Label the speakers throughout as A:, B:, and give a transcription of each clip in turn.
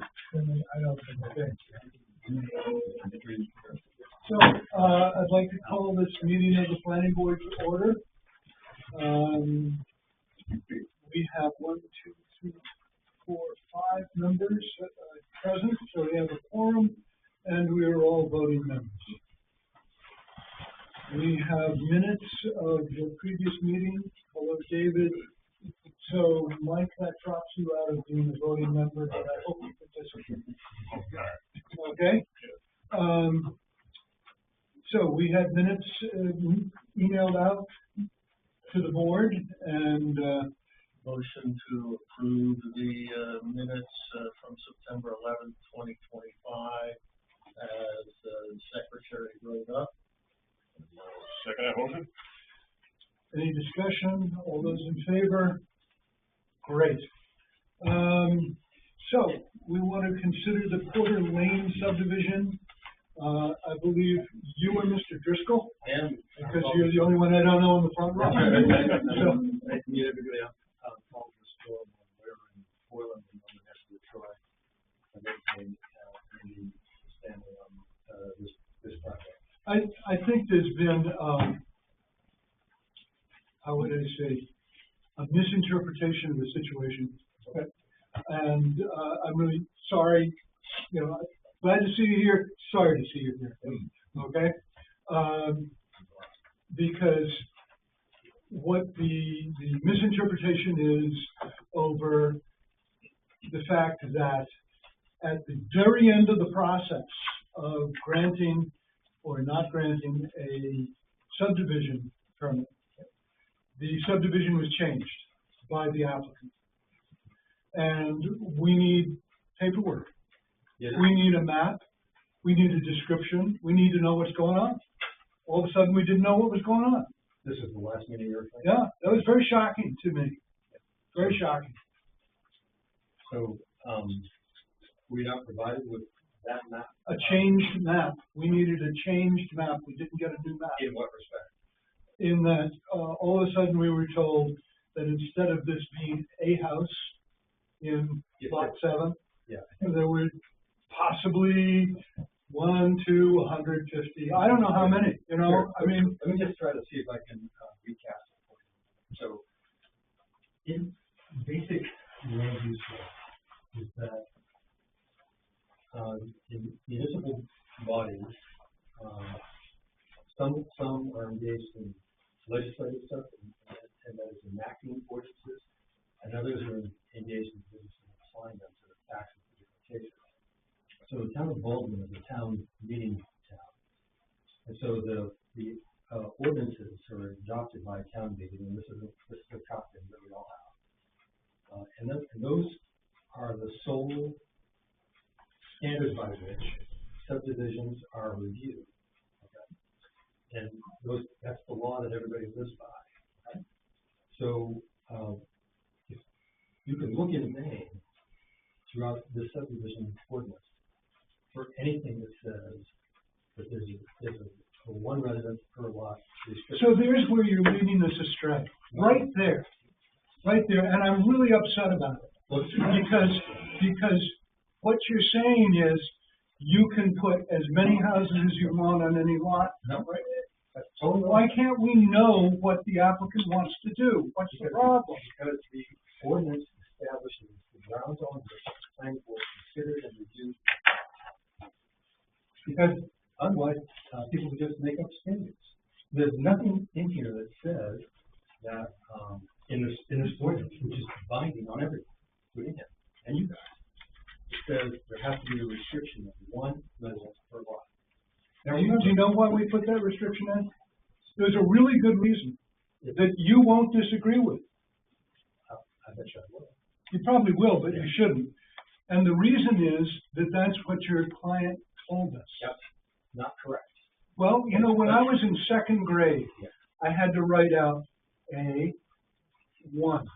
A: I don't think okay. So, I'd like to call this meeting of the planning board to order. We have 1, 2, 3, 4, 5 members present, so we have a quorum, and we are all voting members. We have minutes of the previous meeting. Hello, David. So, Mike, that drops you out of being a voting member, but I hope you participate. Okay? So we had minutes emailed out to the board, and
B: motion to approve the minutes from September 11th, 2025, as the secretary wrote up.
C: Second that motion.
A: Any discussion? All those in favor? Great. So we want to consider the Porter Lane subdivision. I believe you and Mr. Driscoll.
B: I am.
A: Because you're the only one I don't know in the front row. So,
B: I can meet everybody on Paul Driscoll, where in Portland, and then next to Troy. And then maybe Stanley on this project.
A: I think there's been, how would I say, a misinterpretation of the situation. Okay. And I'm really sorry, glad to see you here, sorry to see you here, okay? Because what the misinterpretation is over the fact that at the very end of the process of granting or not granting a subdivision permit, the subdivision was changed by the applicant. And we need paperwork.
B: Yes.
A: We need a map. We need a description. We need to know what's going on. All of a sudden, we didn't know what was going on.
B: This is the last meeting you're playing?
A: Yeah, that was very shocking to me. Very shocking.
B: So, we not provided with that map?
A: A changed map. We needed a changed map. We didn't get a new map.
B: In what respect?
A: In that, all of a sudden, we were told that instead of this being a house in lot 7, there were possibly 1, 2, 150. I don't know how many.
B: Sure.
A: I mean,
B: let me just try to see if I can recast it for you. So, in basic land use law, is that in municipal bodies, some are engaged in legislative stuff and that is enacting ordinances, and others are engaged in business and applying them to the facts of the different cases. So the town of Baldwin is a town meeting town, and so the ordinances are adopted by a town meeting, and this is a copy that we all have, and those are the sole standards by which subdivisions are reviewed. Okay? And that's the law that everybody lives by. Okay? So if you can look in vain throughout the subdivision ordinance for anything that says that there's a one residence per lot restriction.
A: So there's where you're leading us astray. Right there. And I'm really upset about it. Because what you're saying is you can put as many houses as you want on any lot.
B: No, right? That's
A: So
B: totally
A: why can't we know what the applicant wants to do? What's the problem?
B: Because the ordinance establishes the grounds on which the planning board considered and reviewed. Because otherwise, people would just make up standards. There's nothing in here that says that in this ordinance, which is binding on everyone, including him and you guys, it says there has to be a restriction of 1 residence per lot.
A: Now, do you know why we put that restriction in? There's a really good reason that you won't disagree with.
B: I bet you I will.
A: You probably will, but you shouldn't. And the reason is that that's what your client told us.
B: Yep. Not correct.
A: Well, when I was in 2nd grade, I had to write out a 1,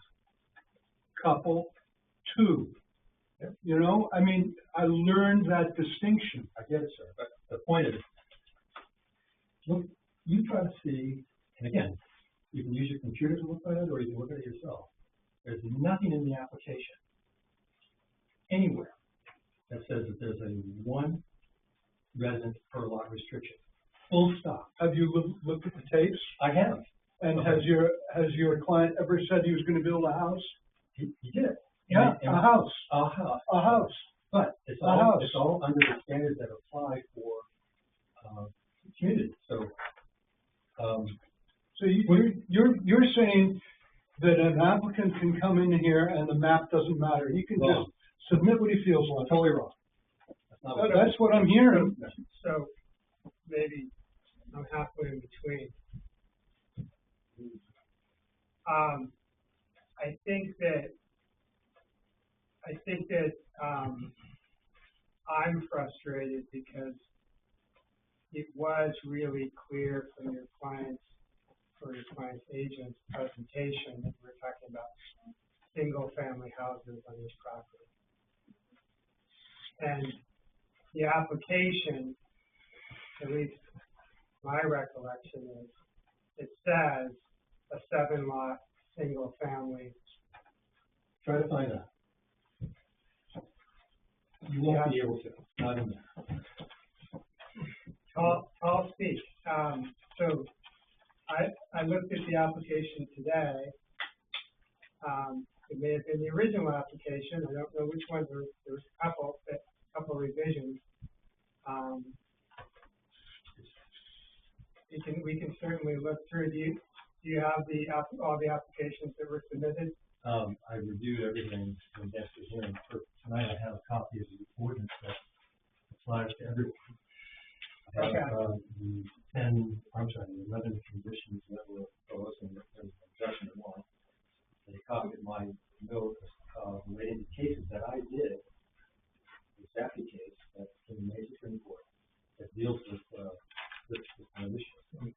A: couple, 2. I mean, I learned that distinction.
B: I get it, sir. But the point is, look, you try to see, and again, you can use your computer to look at it, or you can look at it yourself. There's nothing in the application anywhere that says that there's a one resident per lot restriction. Full stop.
A: Have you looked at the tapes?
B: I have.
A: And
B: Okay.
A: has your client ever said he was gonna build a house?
B: He did.
A: Yeah,
B: And-
A: a house,
B: Uh-huh.
A: a house.
B: But it's
A: A house.
B: all under the standards that apply for, community, so,
A: So you're saying that an applicant can come in here and the map doesn't matter, he can
B: Wrong.
A: just submit what he feels like?
B: totally wrong. That's not what-
A: That's what I'm hearing.
D: So maybe I'm halfway in between. I think that I'm frustrated because it was really clear from your client's agent's presentation that we're talking about single-family houses on this property. And the application, at least my recollection is, it says a 7-lot, single-family.
B: Try to find out. You won't be able to, not in there.
D: I'll speak. So I looked at the application today. It may have been the original application. I don't know which one. There was a couple revisions. We can certainly look through. Do you have all the applications that were submitted?
B: I reviewed everything in the hearing. For tonight, I have a copy of the ordinance that applies to everyone. I have, the 11 conditions that were proposed, and there was an objection to one. And a copy of my note, related to cases that I did, the Zaffi case, that's in the Major Supreme Court, that deals with this kind of issue.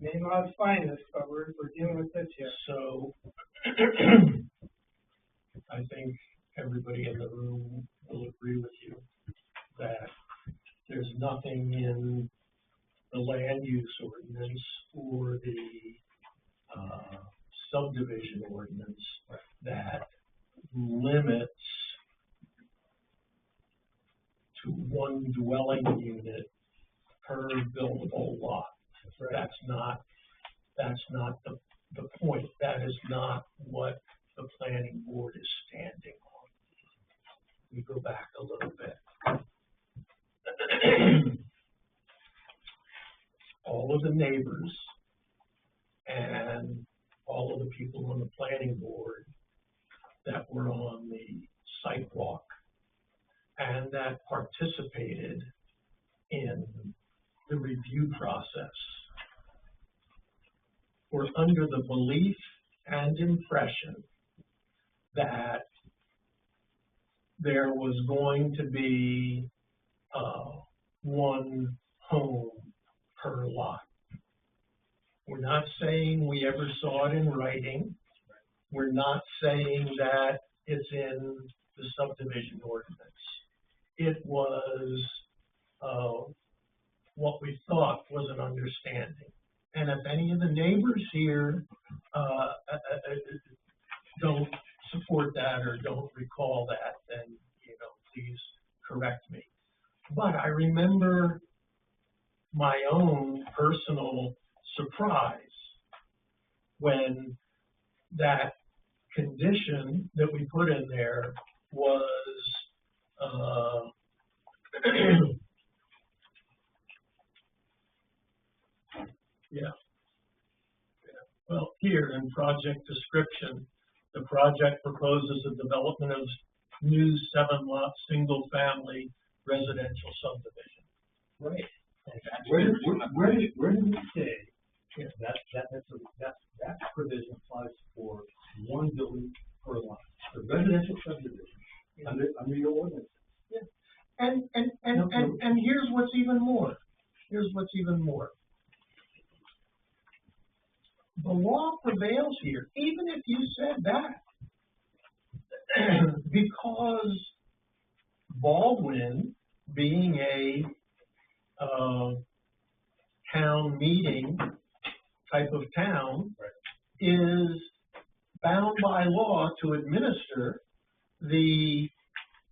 D: Maine law's finest, but we're dealing with this here.
E: So, I think everybody in the room will agree with you that there's nothing in the land use ordinance or the subdivision ordinance that limits to one dwelling unit per buildable lot. That's not the point. That is not what the planning board is standing on. We go back a little bit. All of the neighbors and all of the people on the planning board that were on the sidewalk and that participated in the review process were under the belief and impression that there was going to be one home per lot. We're not saying we ever saw it in writing. We're not saying that it's in the subdivision ordinance. It was what we thought was an understanding. And if any of the neighbors here don't support that or don't recall that, then, please correct me. But I remember my own personal surprise when that condition that we put in there was well, here in project description, the project proposes a development of new 7-lot single-family residential subdivision.
B: Right. Where did we say that provision applies for one building per lot? The residential subdivision under your ordinance.
E: Yeah. And here's what's even more. The law prevails here, even if you said that, because Baldwin, being a town meeting type of town, is bound by law to administer the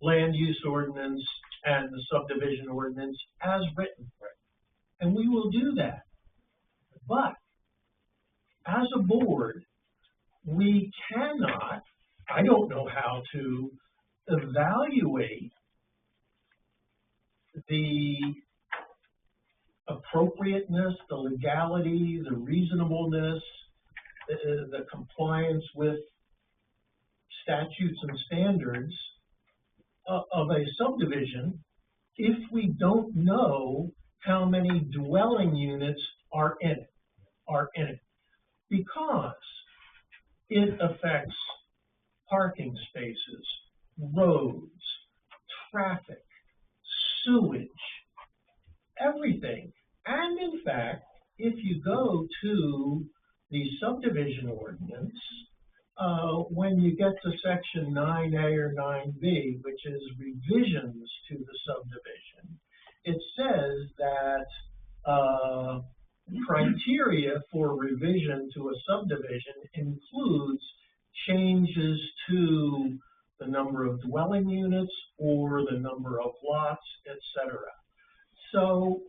E: land use ordinance and the subdivision ordinance as written. And we will do that. But as a board, we cannot, I don't know how to evaluate the appropriateness, the legality, the reasonableness, the compliance with statutes and standards of a subdivision if we don't know how many dwelling units are in it, because it affects parking spaces, roads, traffic, sewage, everything. And in fact, if you go to the subdivision ordinance, when you get to section 9A or 9B, which is revisions to the subdivision, it says that criteria for revision to a subdivision includes changes to the number of dwelling units or the number of lots, etc. So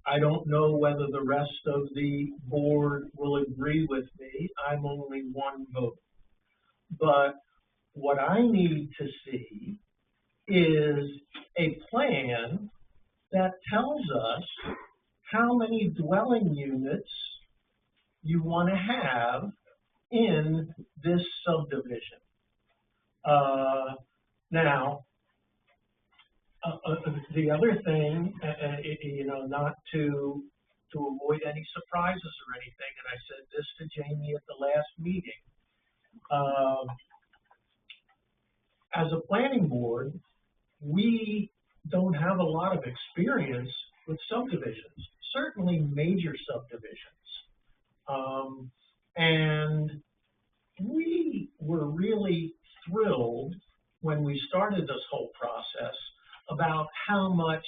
E: I don't know whether the rest of the board will agree with me. I'm only one vote. But what I need to see is a plan that tells us how many dwelling units you want to have in this subdivision. Now, the other thing, not to avoid any surprises or anything, and I said this to Jamie at the last meeting, as a planning board, we don't have a lot of experience with subdivisions, certainly major subdivisions. And we were really thrilled when we started this whole process about how much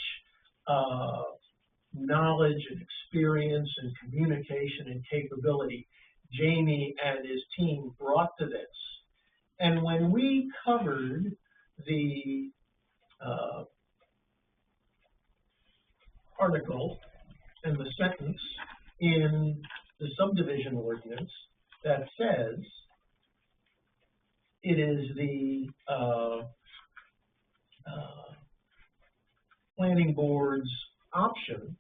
E: knowledge and experience and communication and capability Jamie and his team brought to this. And when we covered the article and the sentence in the subdivision ordinance that says it is the planning board's option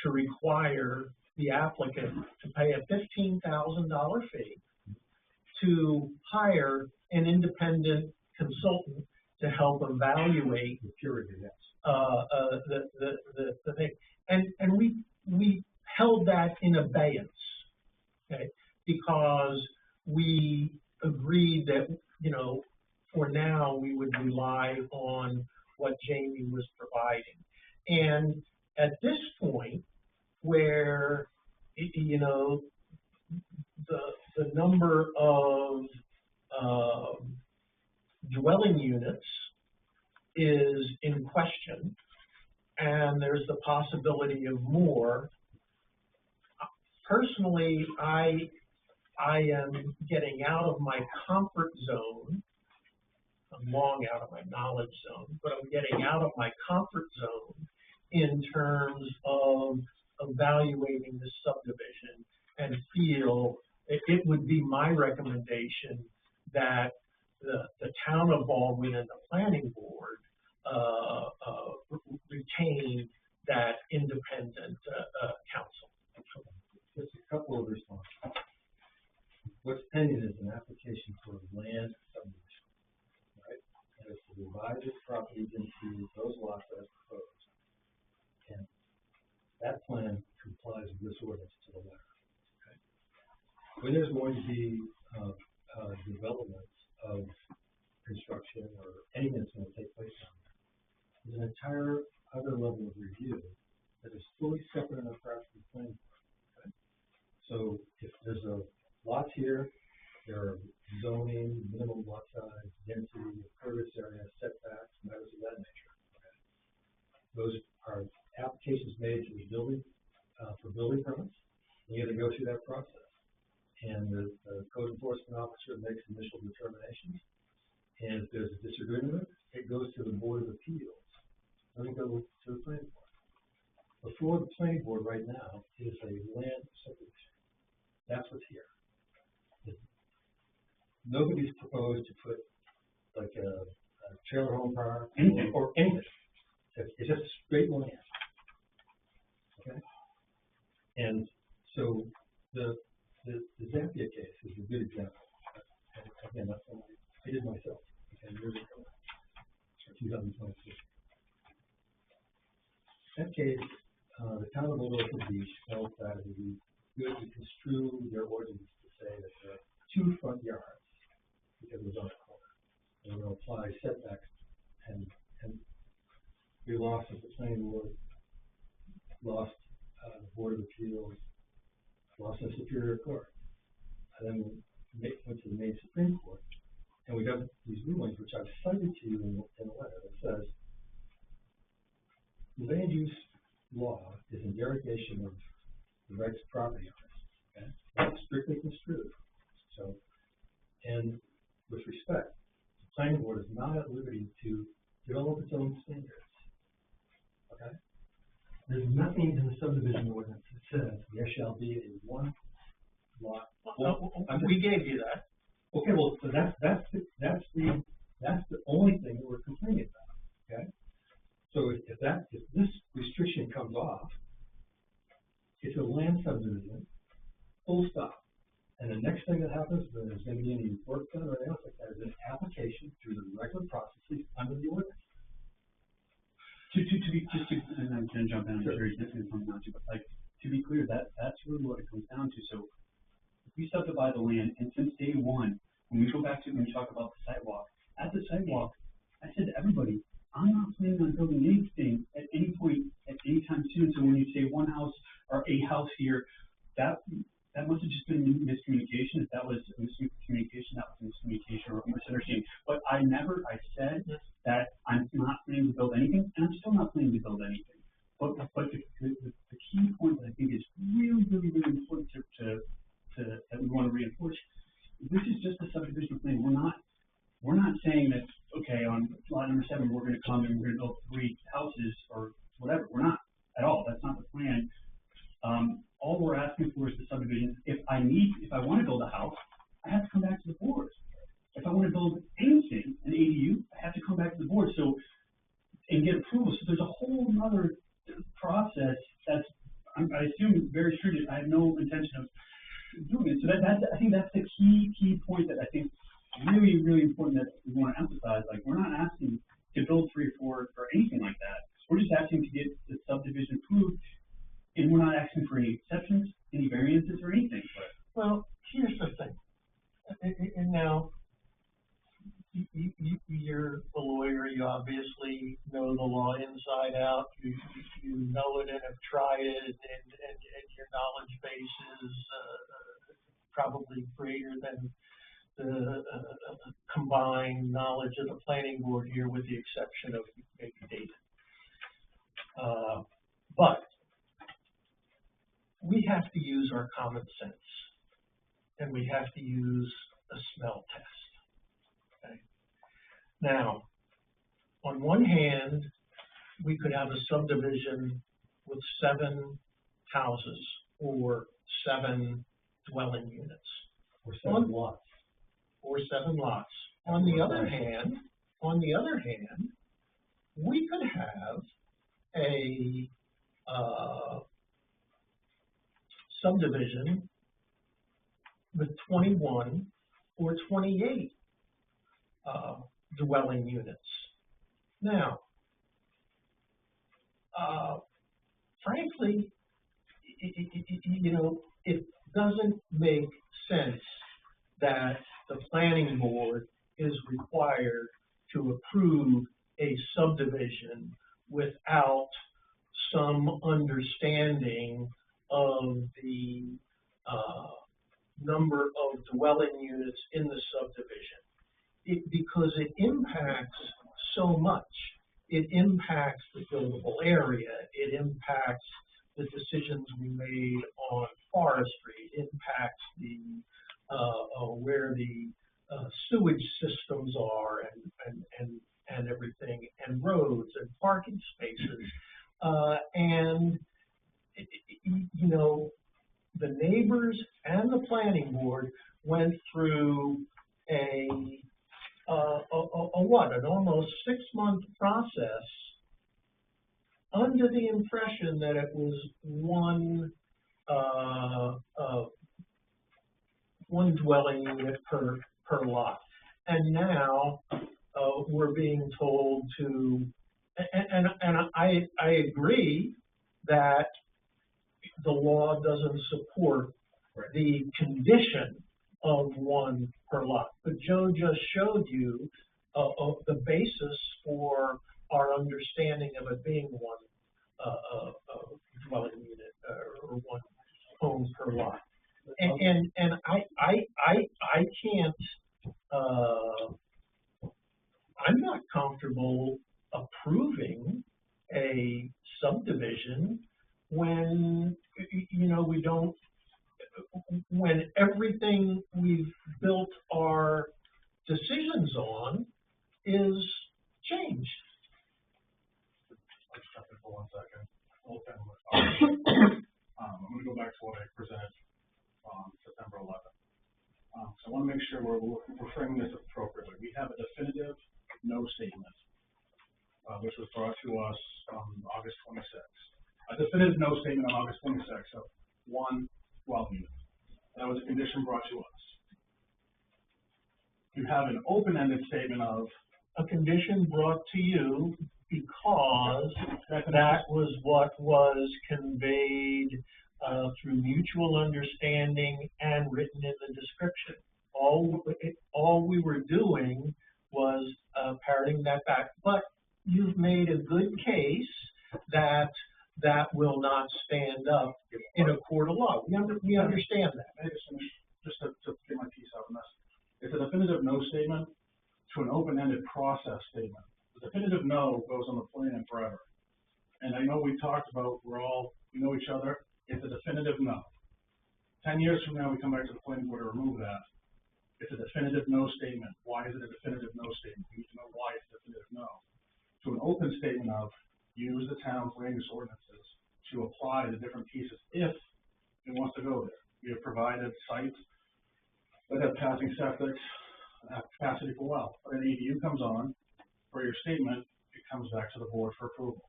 E: to require the applicant to pay a $15,000 fee to hire an independent consultant to help evaluate the purity, the thing. And we held that in abeyance, okay, because we agreed that, for now we would rely on what Jamie was providing. And at this point, where, the number of dwelling units is in question, and there's the possibility of more. Personally, I am getting out of my comfort zone. I'm long out of my knowledge zone, but I'm getting out of my comfort zone in terms of evaluating the subdivision, and feel it would be my recommendation that the town of Baldwin and the planning board retain that independent counsel.
B: Just a couple of responses. What's pending is an application for land subdivision, right? And it's to divide this property into those lots as proposed. And that plan complies with this ordinance to the letter. Okay? When there's going to be development of construction or anything that's going to take place down there, there's an entire other level of review that is fully separate and apart from the planning board. Okay? So if there's a lot here, there are zoning, minimum lot size, density, impervious area, setbacks, matters of that nature. Okay? Those are applications made to the building for building permits. You have to go through that process, and the code enforcement officer makes initial determinations, And if there's a disagreement, it goes to the Board of Appeals. Doesn't go to the planning board. Before the planning board right now is a land subdivision. That's what's here. Nobody's proposed to put like a trailer home park or anything. It's just straight land. Okay? And so the Zappia case is a good example. Again, that's what I did myself 10 years ago, 2022. That case, the town of Old Orchard Beach felt that it would be good to construe their ordinance to say that there are 2 front yards because it was on a corner. And we're going to apply setbacks, and we lost at the planning board, lost the Board of Appeals, lost in Superior Court, and then went to the Maine Supreme Court, and we got these rulings, which I've cited to you in a letter that says land use law is an derogation of the rights of property owners. Okay? That's strictly construed. So, and with respect, the planning board is not at liberty to develop its own standards. Okay? There's nothing in the subdivision ordinance that says there shall be a 1 lot.
E: We gave you that.
B: Okay, well, so that's the only thing that we're complaining about. Okay? So if this restriction comes off, it's a land subdivision, full stop. And the next thing that happens, when there's going to be any work done or anything else like that, is an application through the regular processes under the ordinance.
F: And I'm going to jump in, I'm sure he's missing something out too, but like, to be clear, that's really what it comes down to. So if we subdivide the land, and since day one, when we go back to, when we talk about the sidewalk, at the sidewalk, I said to everybody, I'm not planning on building anything at any point, at any time soon. So when you say 1 house or a house here, that must have just been miscommunication. If that was miscommunication, that was miscommunication or misunderstanding. But I said that I'm not planning to build anything, and I'm still not planning to build anything. But the key point that I think is really, really, really important to that we want to reinforce, this is just a subdivision plan. We're not saying that, okay, on lot number 7, we're going to come and we're going to build 3 houses or whatever. We're not at all. That's not the plan. All we're asking for is the subdivision. If I want to build a house, I have to come back to the board. If I want to build anything, an ADU, I have to come back to the board and get approval. So there's a whole other process that's, I assume, very stringent. I have no intention of doing it. So I think that's the key point that I think really, really important that we want to emphasize. Like, we're not asking to build 3 or 4 or anything like that. We're just asking to get the subdivision approved, and we're not asking for any exceptions, any variances, or anything.
E: Well, here's the thing. And now, you're a lawyer. You obviously know the law inside out. You know it and have tried it, and your knowledge base is probably greater than the combined knowledge of the planning board here, with the exception of maybe David. But we have to use our common sense, and we have to use a smell test. Okay? Now, on one hand, we could have a subdivision with 7 houses or 7 dwelling units.
B: Or 7 lots.
E: Or 7 lots. On the other hand, we could have a subdivision with 21 or 28 dwelling units. Now, frankly, it doesn't make sense that the planning board is required to approve a subdivision without some understanding of the number of dwelling units in the subdivision, because it impacts so much. It impacts the buildable area. It impacts the decisions we made on forestry. It impacts the where the sewage systems are, and roads and parking spaces. And, you know, the neighbors and the planning board went through an almost 6-month process under the impression that it was one dwelling unit per lot. And now, we're being told to, and I agree that the law doesn't support the condition of one per lot. But Joe just showed you the basis for our understanding of it being one dwelling unit or one home per lot. And I can't, I'm not comfortable approving a subdivision when, you know, we don't, when everything we've built our decisions on is changed.
C: Let's jump in for 1 second. I'm going to go back to what I presented on September 11th. So I want to make sure we're framing this appropriately. We have a definitive no statement, which was brought to us on August 26th. A definitive no statement on August 26th of one dwelling unit. That was a condition brought to us. You have an open-ended statement of
E: a condition brought to you because that was what was conveyed through mutual understanding and written in the description. All we were doing was parroting that back. But you've made a good case that that will not stand up in a court of law. We understand that.
C: Just to get my piece out on this. It's a definitive no statement to an open-ended process statement. The definitive no goes on the plan forever. And I know we talked about, we know each other. It's a definitive no. 10 years from now, we come back to the planning board to remove that. It's a definitive no statement. Why is it a definitive no statement? We need to know why it's a definitive no. To an open statement of use the town's land use ordinances to apply the different pieces if it wants to go there. We have provided sites that have passing septic, have capacity for well. When an ADU comes on, for your statement, it comes back to the board for approval.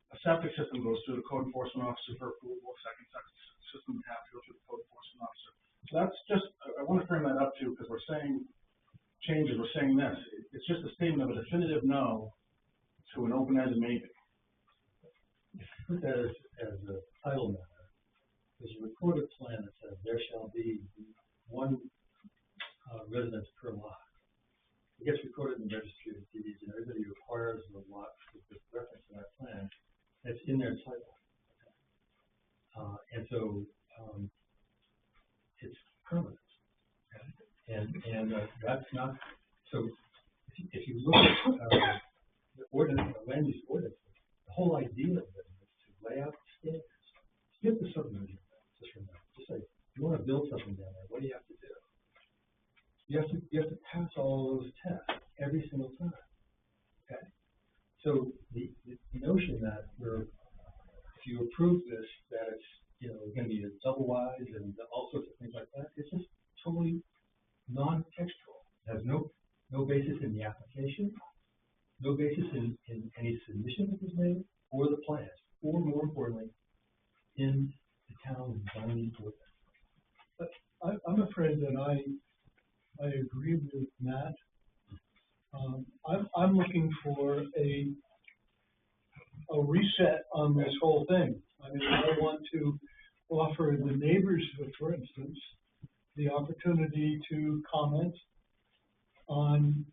C: A septic system goes through the code enforcement officer for approval. A second system would have to go through the code enforcement officer. So that's just, I want to frame that up too, because we're saying changes, we're saying this. It's just a statement of a definitive no to an open-ended maybe.
B: Put that as a title matter. There's a recorded plan that says there shall be one residence per lot. It gets recorded in the registry of deeds, and everybody who acquires the lot with reference to that plan, it's in their title. And so it's permanent. And that's not, so if you look at the ordinance, the land use ordinance, the whole idea of it is to lay out the standards. Skip the subdivision, just remember, just say, you want to build something down there, what do you have to do? You have to pass all those tests every single time. Okay? So the notion that if you approve this, that it's, you know, going to be a double wise and all sorts of things like that, it's just totally non-textual. It has no basis in the application, no basis in any submission that was made, or the plans, or more importantly, in the town's zoning ordinance.
A: But I'm afraid that I agree with Matt. I'm looking for a reset on this whole thing. I mean, I want to offer the neighbors, for instance, the opportunity to comment on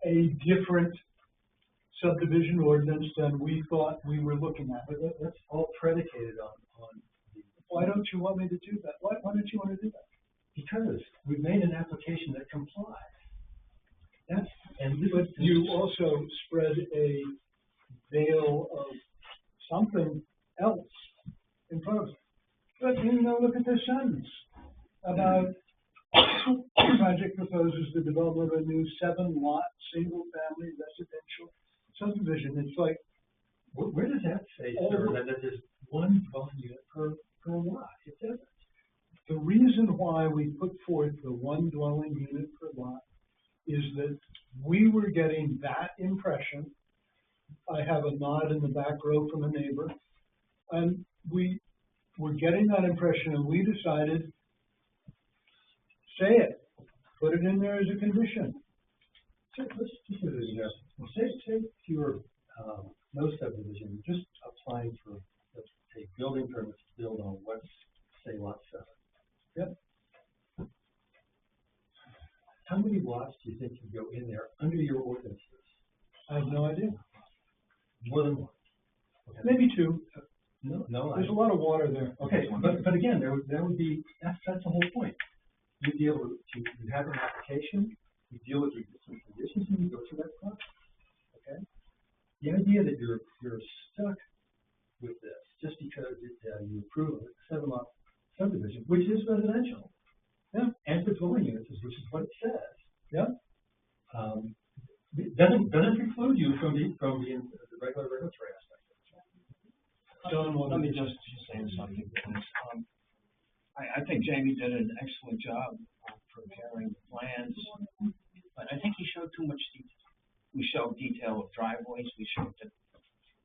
A: a different subdivision ordinance than we thought we were looking at.
B: But that's all predicated on the.
A: Why don't you want me to do that? Why don't you want to do that?
B: Because we've made an application that complies.
A: But you also spread a veil of something else in front of us. But, you know, look at this sentence about The project proposes the development of a new 7-lot, single-family residential subdivision. It's like,
B: Where does that say,
A: All
B: sir,
A: the-
B: that there's one dwelling unit per lot? It doesn't.
A: the reason why we put forth the one dwelling unit per lot is that we were getting that impression. I have a nod in the back row from a neighbor, and we were getting that impression, and we decided, say it, put it in there as a condition.
B: So let's just do this, say if you were, no subdivision, just applying for, let's say, building permits to build on what's, say, lot 7.
A: Yep.
B: How many lots do you think can go in there under your ordinances?
A: I have no idea.
B: More than one. Okay.
A: Maybe 2.
B: No,
A: There's a lot of water there.
B: okay, but again, there would be, that's the whole point. You deal with, you have an application, you deal with your existing conditions, and you go through that process, okay? The idea that you're stuck with this just because you approve a 7-lot subdivision, which is residential.
A: Yeah.
B: And for dwelling units, which is what it says.
A: Yeah.
B: It doesn't preclude you from the regular regulatory aspect.
A: John,
G: Let me just say something, please. I think Jamie did an excellent job of preparing the plans, but I think he showed too much detail. We showed detail of driveways, we showed the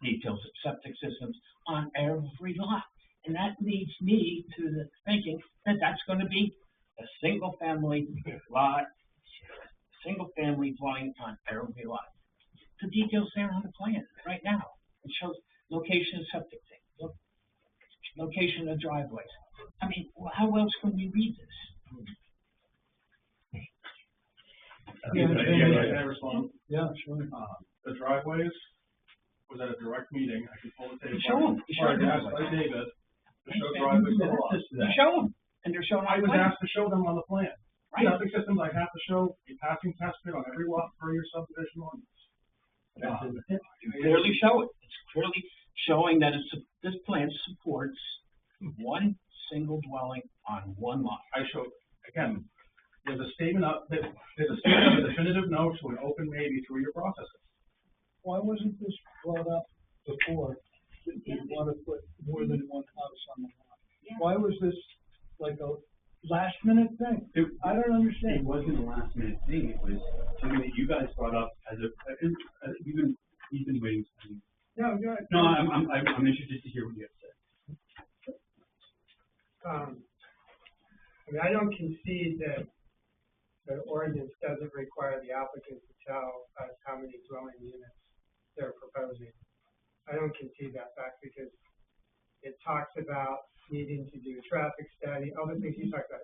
G: details of septic systems on every lot. And that leads me to the thinking that that's gonna be a single-family lot, single-family dwelling on every lot. The details there on the plan right now. It shows location of septic tank, location of driveways. I mean, how else can we read this?
C: Can I respond?
A: Yeah, sure.
C: The driveways was at a direct meeting, I can pull the tape.
G: Show 'em. You show
C: Or I asked
G: driveways.
C: by David to show driveways to the lot.
G: You show them, and they're shown
C: I
G: on the
C: was
G: plan.
C: asked to show them on the plan.
G: Right.
C: Septic systems, I have to show a passing test pit on every lot per your subdivision ordinance.
G: You clearly show it. It's clearly showing that this plan supports one single dwelling on one lot.
C: I showed, again, there's a statement of a definitive no to an open maybe through your processes.
A: Why wasn't this brought up before, that you want to put more than one house on the lot? Why was this like a last minute thing? I don't
F: It
A: understand.
F: wasn't a last minute thing, it was something that you guys brought up as we've been waiting for you.
D: No, go ahead.
F: No, I'm interested to hear what you have to say.
D: I mean, I don't concede that the ordinance doesn't require the applicant to tell us how many dwelling units they're proposing. I don't concede that fact because it talks about needing to do a traffic study, all the things you talked about.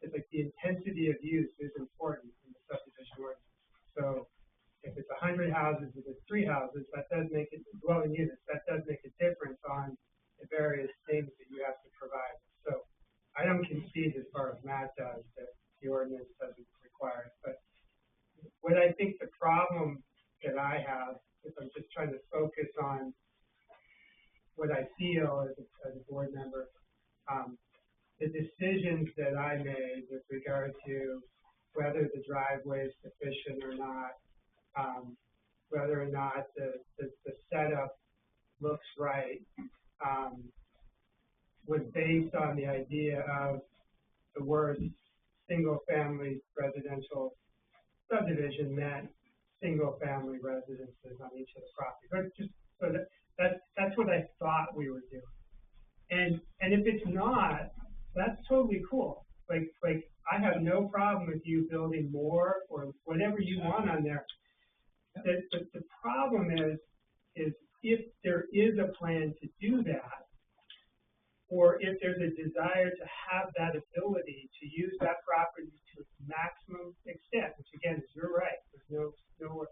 D: It's like the intensity of use is important in the subdivision ordinance. So if it's 100 houses, if it's 3 houses, that does make it dwelling units. That does make a difference on the various things that you have to provide. So I don't concede as far as Matt does that the ordinance doesn't require it. But what I think the problem that I have, if I'm just trying to focus on what I feel as a board member, the decisions that I made with regard to whether the driveway is sufficient or not, whether or not the setup looks right, was based on the idea of the words single-family residential subdivision meant single-family residences on each of the properties. But just so that's what I thought we were doing. And if it's not, that's totally cool. Like I have no problem with you building more or whatever you want on there. The problem is if there is a plan to do that, or if there's a desire to have that ability to use that property to its maximum extent, which again is your right. There's no.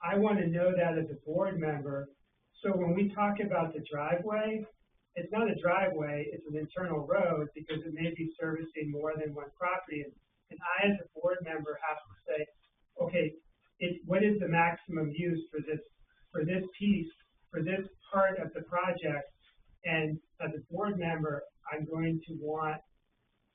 D: I want to know that as a board member. So when we talk about the driveway, it's not a driveway, it's an internal road because it may be servicing more than one property. And I, as a board member, have to say, okay, what is the maximum use for this piece, for this part of the project? And as a board member, I'm going to want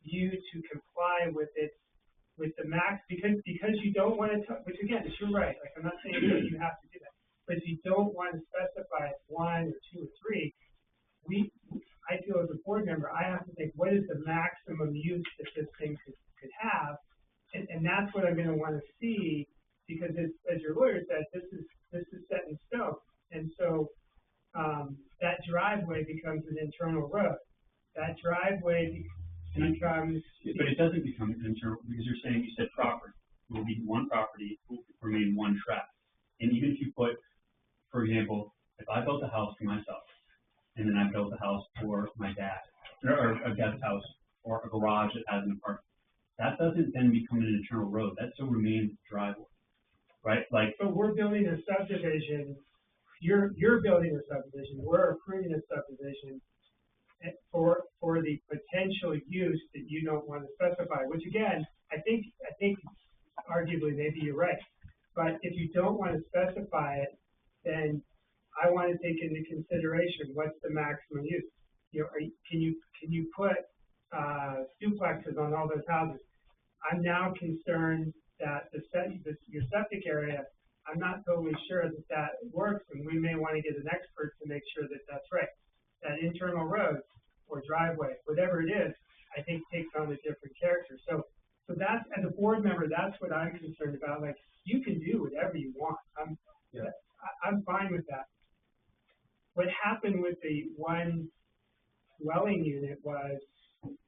D: you to comply comply with the max, because you don't want to, which again, is you're right, like, I'm not saying that you have to do that, but if you don't want to specify 1 or 2 or 3, I feel as a board member, I have to think, what is the maximum use that this thing could have? And that's what I'm going to want to see, because as your lawyer said, this is set in stone. And so, that driveway becomes an internal road. That driveway becomes.
F: But it doesn't become an internal, because you said property. It will be one property, it will remain one tract. And even if you put, for example, if I built a house for myself, and then I built a house for my dad, or a guest house, or a garage that has an apartment, that doesn't then become an internal road. That still remains a driveway, right? Like.
D: So we're building a subdivision. You're building a subdivision. We're approving a subdivision for the potential use that you don't want to specify. Which again, I think arguably maybe you're right. But if you don't want to specify it, then I want to take into consideration what's the maximum use. You know, can you put duplexes on all those houses? I'm now concerned that your septic area, I'm not totally sure that works, and we may want to get an expert to make sure that that's right. That internal road or driveway, whatever it is, I think takes on a different character. So that's, as a board member, that's what I'm concerned about. Like, you can do whatever you want. I'm fine with that. What happened with the one dwelling unit was,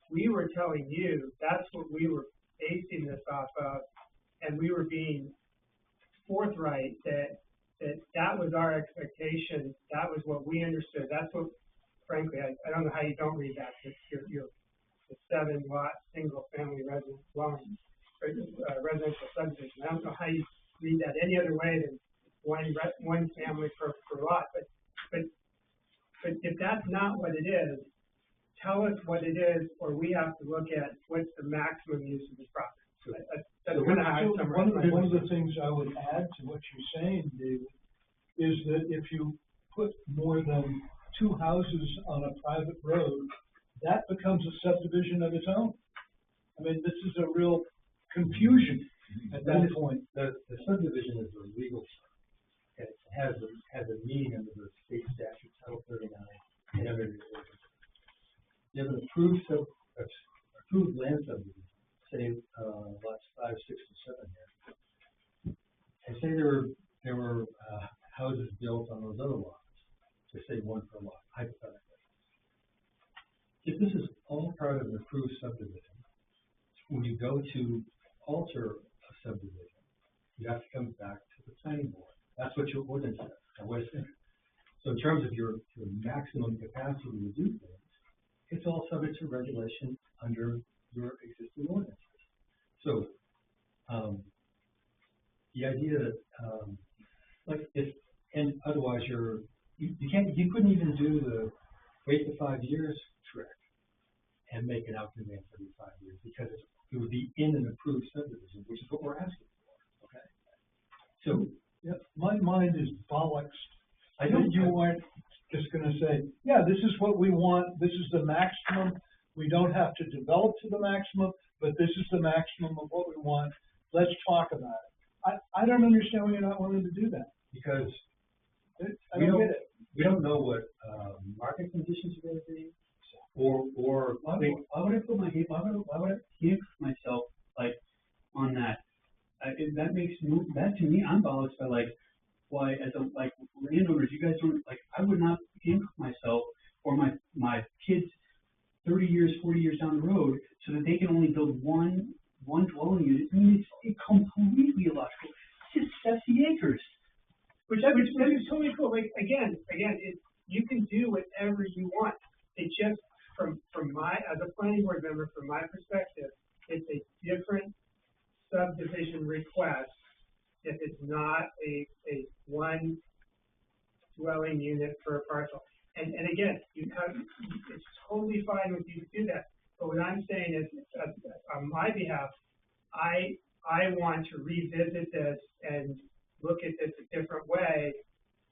D: we were telling you that's what we were basing this off of, and we were being forthright that was our expectation. That was what we understood. That's what, frankly, I don't know how you don't read that. You're the 7-lot single-family residence dwelling, residential subdivision. I don't know how you read that any other way than one family per lot. But if that's not what it is, tell us what it is, or we have to look at what's the maximum use of the property. That's kind of how I summarize my
A: one of the things I would add to what you're saying, David, is that if you put more than 2 houses on a private road, that becomes a subdivision of its own. I mean, this is a real confusion at that point.
B: The subdivision is a legal term. It has a meaning under the state statute, Title 39, and under the ordinance. You have an approved land subdivision, say lots 5, 6, and 7 here, and say there were houses built on those other lots, to say 1 per lot, hypothetically. If this is all part of an approved subdivision, when you go to alter a subdivision, you have to come back to the planning board. That's what your ordinance says. Now, what is it? So in terms of your maximum capacity to do things, it's all subject to regulation under your existing ordinances. So the idea that and otherwise you couldn't even do the wait the 5 years trick and make it out to demand every 5 years, because it would be in an approved subdivision, which is what we're asking for. Okay. So
A: yeah, my mind is bollocks.
B: I know
A: you aren't just going to say, yeah, this is what we want. This is the maximum. We don't have to develop to the maximum, but this is the maximum of what we want. Let's talk about it. I don't understand why you're not willing to do that.
B: Because
A: I don't get it.
B: We don't know what market conditions are going to be, or
F: Why would I put why would I give myself like on that? That makes that to me, I'm bothered by like why as a like landowners, you guys don't like. I would not handcuff myself or my kids 30 years, 40 years down the road so that they can only build one dwelling unit. I mean, it's completely illogical. It's just 70 acres.
D: Which is totally cool. Like again, you can do whatever you want. It just from my, as a planning board member, from my perspective, it's a different subdivision request if it's not a one dwelling unit per parcel. And again, it's totally fine with you to do that. But what I'm saying is, on my behalf, I want to revisit this and look at this a different way,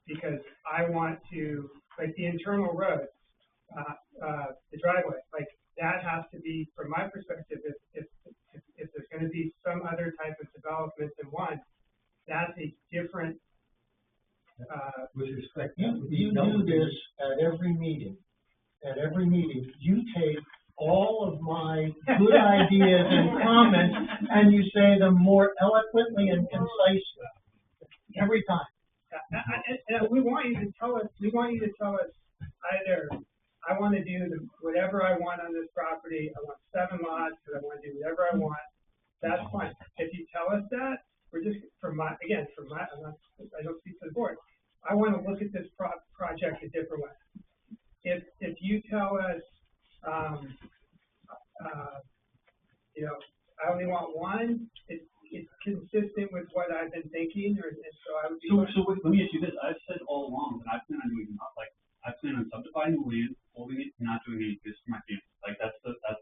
D: because I want to, like the internal road, the driveway, like that has to be, from my perspective, if there's gonna be some other type of development than one, that's a different,
B: With respect,
E: You do this at every meeting. At every meeting, you take all of my good ideas and comments and you say them more eloquently and concisely. Every time.
D: and we want you to tell us either, I wanna do whatever I want on this property, I want 7 lots, because I wanna do whatever I want, that's fine. If you tell us that, we're just, I don't speak for the board, I wanna look at this project a different way. If you tell us, I only want one, it's consistent with what I've been thinking, and so I would be.
F: So let me ask you this, I've said all along that I plan on doing, I plan on subdividing the land, holding it, not doing any of this for my family, that's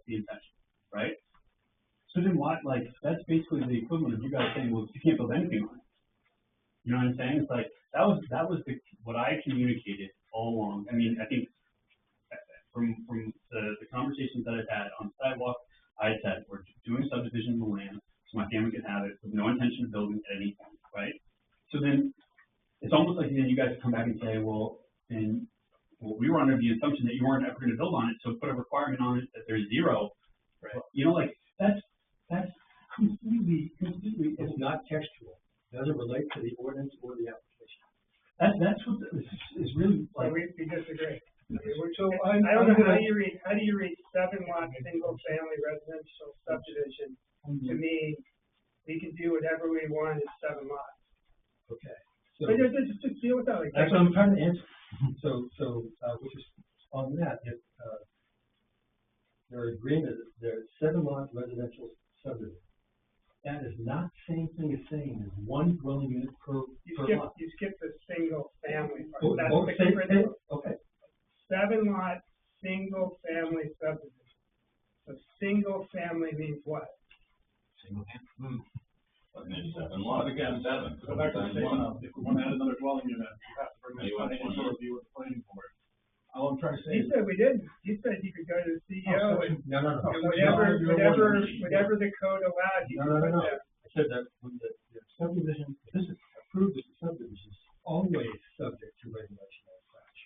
F: the intention, right? So then why, that's basically the equivalent of you guys saying, well, you can't build anything on it. You know what I'm saying? It's like, that was what I communicated all along. I mean, I think from the conversations that I've had on the sidewalk, I said, we're doing subdivision of the land so my family can have it with no intention of building at any point, right? So then, it's almost like then you guys come back and say, well, we were under the assumption that you weren't ever gonna build on it, so put a requirement on it that there's 0.
B: Right.
F: You know, that's completely,
B: It's not textual, doesn't relate to the ordinance or the application.
F: that's what is really
D: So we disagree.
A: So
D: I don't know how do you read 7 lot single family residential subdivision to mean we can do whatever we want in 7 lots.
B: Okay. So
D: But just deal with that.
B: that's what I'm trying to answer. So, which is on that, if, their agreement, their 7 lot residential subdivision, that is not the same thing as saying there's 1 dwelling unit per lot.
D: You skip the single family part.
B: Oh,
D: That's
B: oh,
D: the
B: same
D: difference.
B: thing. Okay.
D: 7 lot single family subdivision. So single family means what?
H: But then 7 lots.
C: Again, go back to the statement, if we want to add another dwelling unit, we have to bring this financial review with the planning board. All I'm trying to say
D: You
C: is.
D: said we didn't. You said you could go to the CEO and
B: No.
D: whatever the code allowed, you
B: No.
D: can put there.
B: I said that when the subdivision, this is approved as a subdivision, is always subject to regulation and such.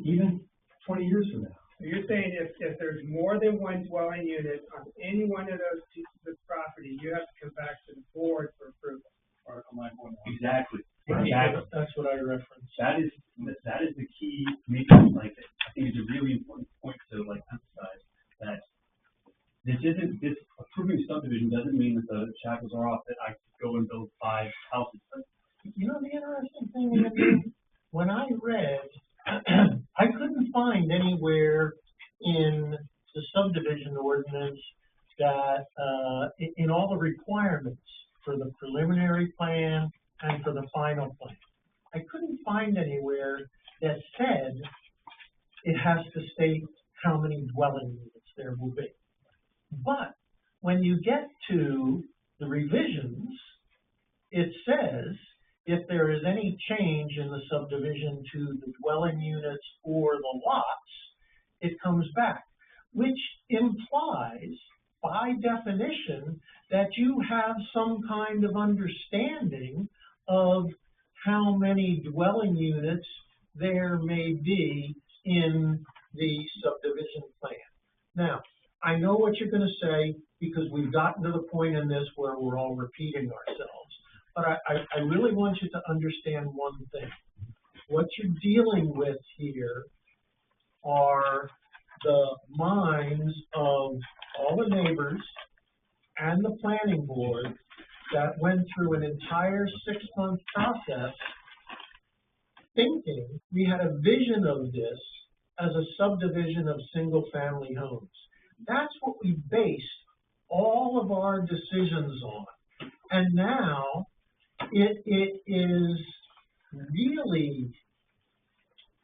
B: Even 20 years from now.
D: So you're saying if there's more than 1 dwelling unit on any one of those pieces of property, you have to come back to the board for approval.
C: Article 9.1.
F: exactly.
E: That's what I referenced.
F: That is the key to make it, I think it's a really important point to emphasize that this approving subdivision doesn't mean that the shackles are off, that I could go and build 5 houses.
E: You know, the interesting thing, Anthony, when I read, I couldn't find anywhere in the subdivision ordinance that, in all the requirements for the preliminary plan and for the final plan, I couldn't find anywhere that said it has to state how many dwelling units there will be. But when you get to the revisions, it says if there is any change in the subdivision to the dwelling units or the lots, it comes back, which implies, by definition, that you have some kind of understanding of how many dwelling units there may be in the subdivision plan. Now, I know what you're going to say, because we've gotten to the point in this where we're all repeating ourselves. But I really want you to understand one thing. What you're dealing with here are the minds of all the neighbors and the planning board that went through an entire 6-month process thinking we had a vision of this as a subdivision of single-family homes. That's what we based all of our decisions on. And now it is really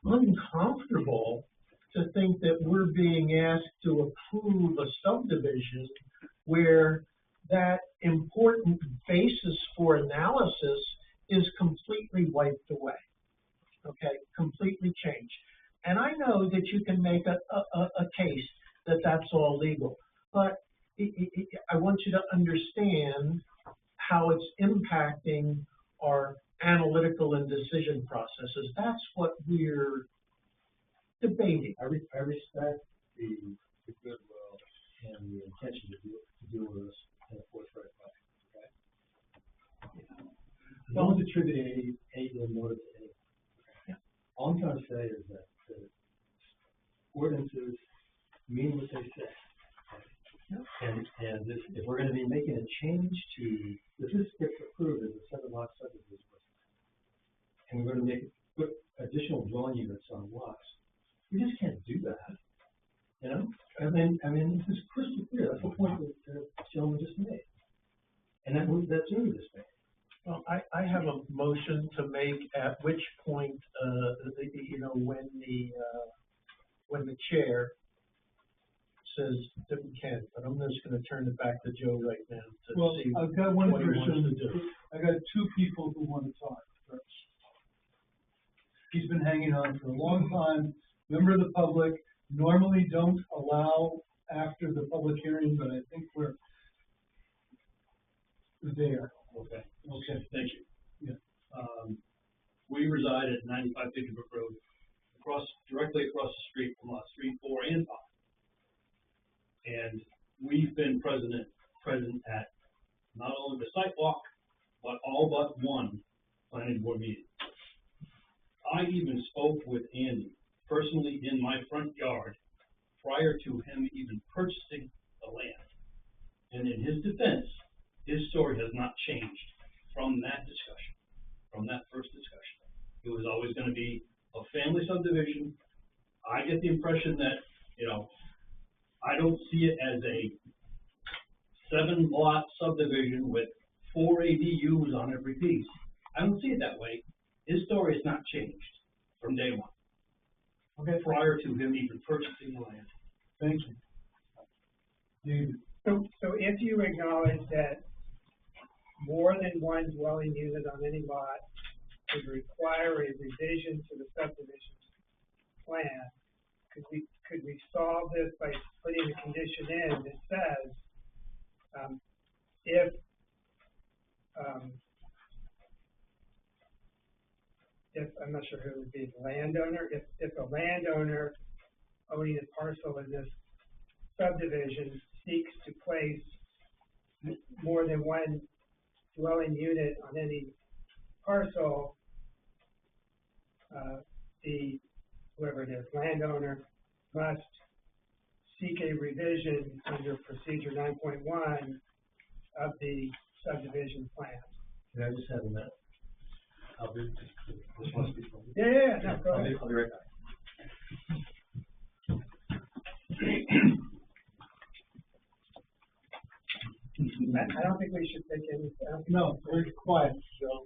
E: uncomfortable to think that we're being asked to approve a subdivision where that important basis for analysis is completely wiped away, okay, completely changed. And I know that you can make a case that impacting our analytical and decision processes. That's what we're debating.
B: I respect the goodwill and the intention to do with this in a forthright way, okay? No one's attributing any ill motive to anyone.
E: Yeah.
B: All I'm trying to say is that the ordinances mean what they say. And if we're gonna be making a change to, if this gets approved as a 7-lot subdivision, and we're gonna put additional dwelling units on lots, we just can't do that, you know? I mean, this is crystal clear, that's the point that the gentleman just made. And that's really this thing.
E: Well, I have a motion to make, at which point, when the chair says that we can, but I'm just gonna turn it back to Joe right now to
A: Well,
E: see
A: I've got one
E: what he wants
A: person,
E: to do.
A: I got two people who want to talk first. He's been hanging on for a long time, member of the public, normally don't allow after the public hearing, but I think we're there.
H: Okay,
A: Okay,
H: thank you.
A: Yeah.
H: We reside at 95 Pigeonbrook Road, directly across the street from lots 3, 4, and 5. And we've been present at not only the site walk, but all but one planning board meeting. I even spoke with Andy personally in my front yard prior to him even purchasing the land. And in his defense, his story has not changed from that discussion, from that first discussion. It was always going to be a family subdivision. I get the impression that, I don't see it as a 7-lot subdivision with 4 ADUs on every piece. I don't see it that way. His story has not changed from day one.
A: Okay.
H: Prior to him even purchasing the land.
A: Thank you. David.
D: So if you acknowledge that more than one dwelling unit on any lot would require a revision to the subdivision plan, could we solve this by putting a condition in that says, if I'm not sure who it would be, the landowner, if a landowner owning a parcel in this subdivision seeks to place more than one dwelling unit on any parcel, whoever it is, landowner must seek a revision under procedure 9.1 of the subdivision plan.
B: Can I just have a minute? This must be from.
D: Yeah, no, go ahead.
B: I'll be right back.
D: I don't think we should take any.
A: No, very quiet, Joe.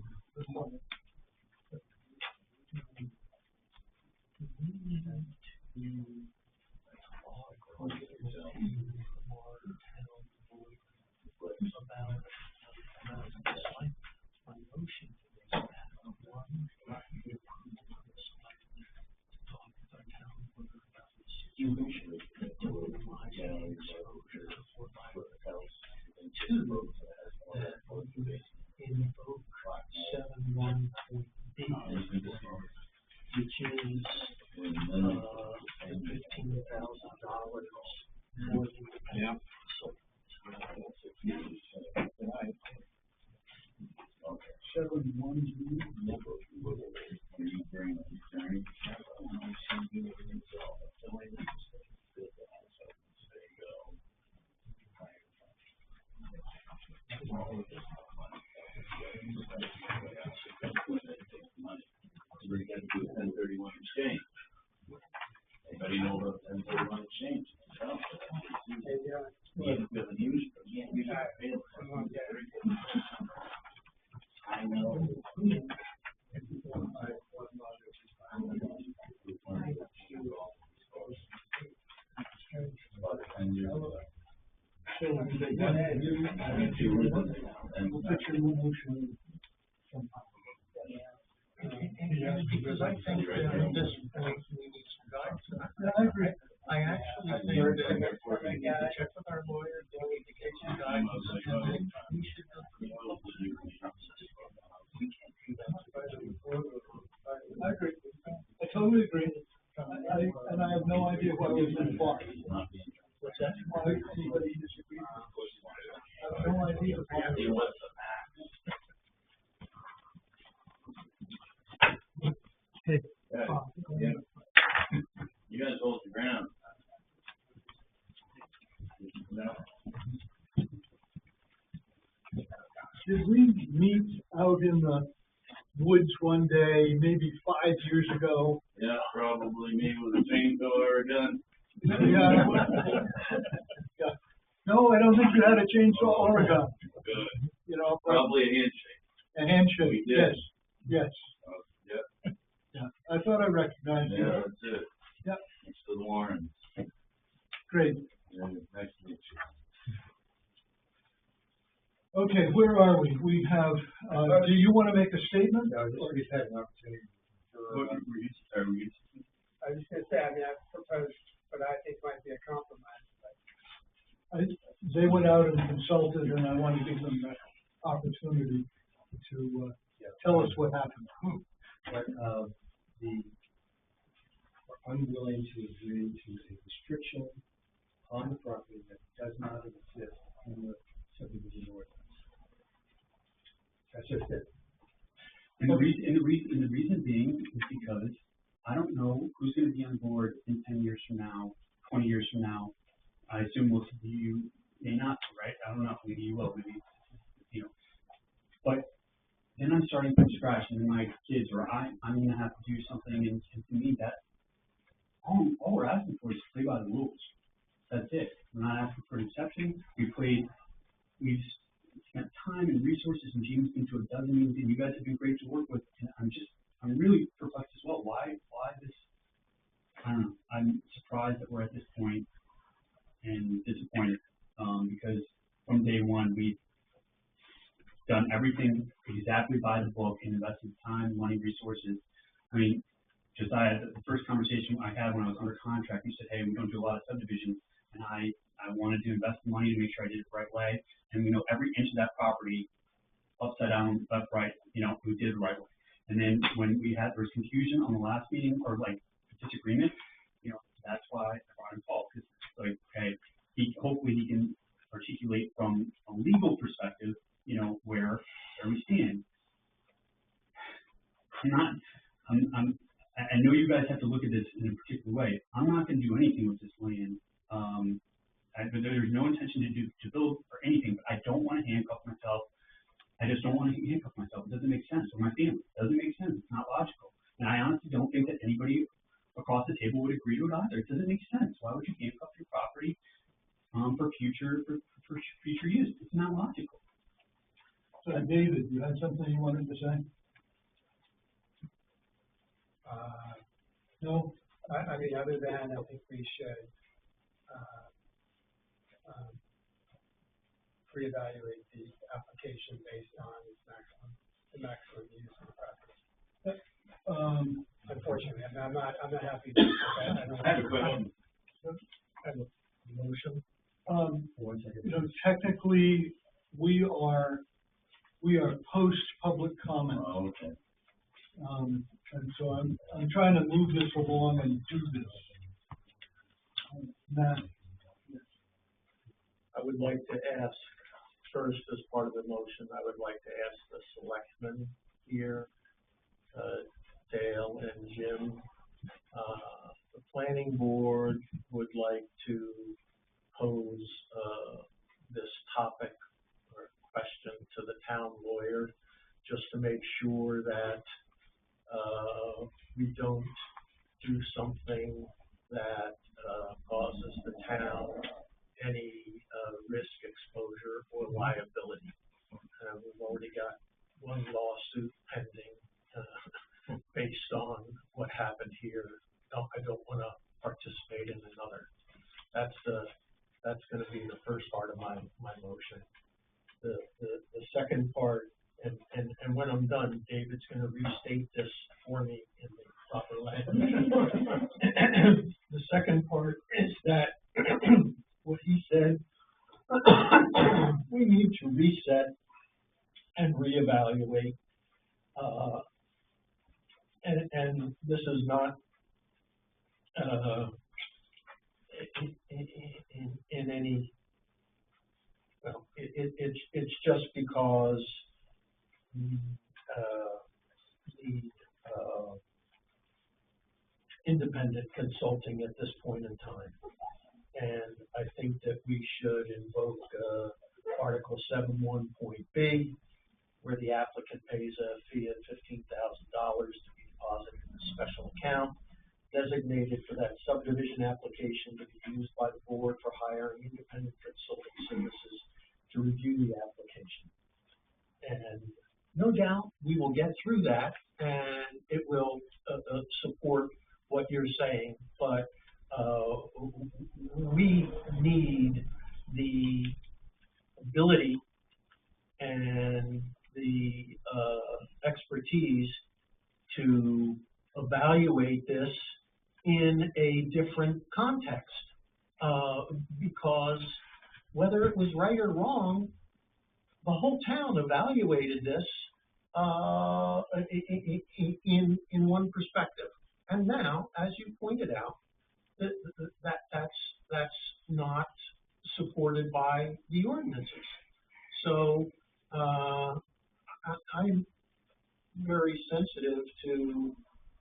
E: Which is $15,000 more than the
G: Yeah.
E: so,
I: 1031 exchange. Anybody know about 1031 exchange? No. I know. About 10 years ago.
A: We'll put your motion somehow.
E: Because I think that at this point we need some guidance.
A: Yeah, I agree.
E: I actually think that we need to check with our lawyer, then we need to get some guidance, and then we should go through the public hearing.
A: totally agree. And I have no idea why it was in far.
E: What's that?
A: Why anybody disagrees. I have no idea.
I: You guys hold your ground.
A: Did we meet out in the woods one day, maybe 5 years ago?
I: Yeah, probably me with a chainsaw or a gun.
A: Yeah. Yeah. No, I don't think you had a chainsaw or a gun.
I: Good.
A: You know, but
I: Probably a handshake.
A: a handshake.
I: We did.
A: Yes. Yes.
I: Yeah,
A: Yeah. I thought I recognized you.
I: yeah, that's it.
A: Yep.
I: Next to the Warrens.
A: Great.
I: Yeah, nice to meet you.
A: Okay, where are we? We have, do you want to make a statement?
B: No, just had an opportunity.
I: Are we?
D: I was just gonna say, I mean, I proposed, but I think might be a compromise, but
A: They went out and consulted, and I want to give them the opportunity to tell us what happened.
B: But, we're unwilling to agree to a restriction on the property that does not exist in the subdivision ordinance. That's just it.
F: And the reason being is because I don't know who's gonna be on board in 10 years from now, 20 years from now. I assume most of you may not, right? I don't know, maybe you will, maybe, you know. But then I'm starting from scratch, and then my kids or I'm gonna have to do something, and to me, that, all we're asking for is to play by the rules. That's it. We're not asking for an exception. We've spent time and resources, and James been to a dozen meetings, and you guys have been great to work with, and I'm really perplexed as well. Why this? I don't know. I'm surprised that we're at this point and disappointed, because from day one, we've done everything exactly by the book and invested time, money, resources. I mean, Josiah, the first conversation I had when I was under contract, you said, hey, we don't do a lot of subdivisions, and I wanted to invest the money to make sure I did it the right way, and we know every inch of that property, upside down, left, right, you know, we did it the right way. And then when there was confusion on the last meeting, or like disagreement, you know, that's why I brought in Paul, because like, okay, hopefully he can articulate from a legal perspective, you know, where we stand. I know you guys have to look at this in a particular way. I'm not going to do anything with this land. There's no intention to build or anything, but I don't want to handcuff myself. I just don't want to handcuff myself. It doesn't make sense for my family. It doesn't make sense. It's not logical. And I honestly don't think that anybody across the table would agree to it either. It doesn't make sense. Why would you handcuff your property for future use? It's not logical.
A: So, David, you had something you wanted to say? No?
D: I mean, other than, I think we should, reevaluate the application based on the maximum use of the property. Unfortunately, I'm not happy to,
I: I have a question.
A: I have a motion. You know, technically, we are post-public comment.
I: Oh, okay.
A: And so I'm trying to move this along and do this. Matt?
E: I would like to ask, first, as part of the motion, I would like to ask the selectmen here, Dale and Jim, the planning board would like to pose this topic or question to the town lawyer, just to make sure that we don't do something that causes the town any risk exposure or liability. We've already got one lawsuit pending based on what happened here. I don't want to participate in another. That's going to be the first part of my motion. The second part, and when I'm done, David's going to restate this for me in the proper language. The second part is that what he said, we need to reset and reevaluate. And this is not in any, well, it's just because the independent consulting at this point in time. And I think that we should invoke Article 7(1)(b), where the applicant pays a fee of $15,000 to be deposited in a special account designated for that subdivision application to be used by the board for hiring independent consulting services to review the application. And no doubt we will get through that, and it will support what you're saying, but we need the ability and the expertise to evaluate this in a different context, because whether it was right or wrong, the whole town evaluated this in one perspective. And now, as you pointed out, that's not supported by the ordinances. So I'm very sensitive to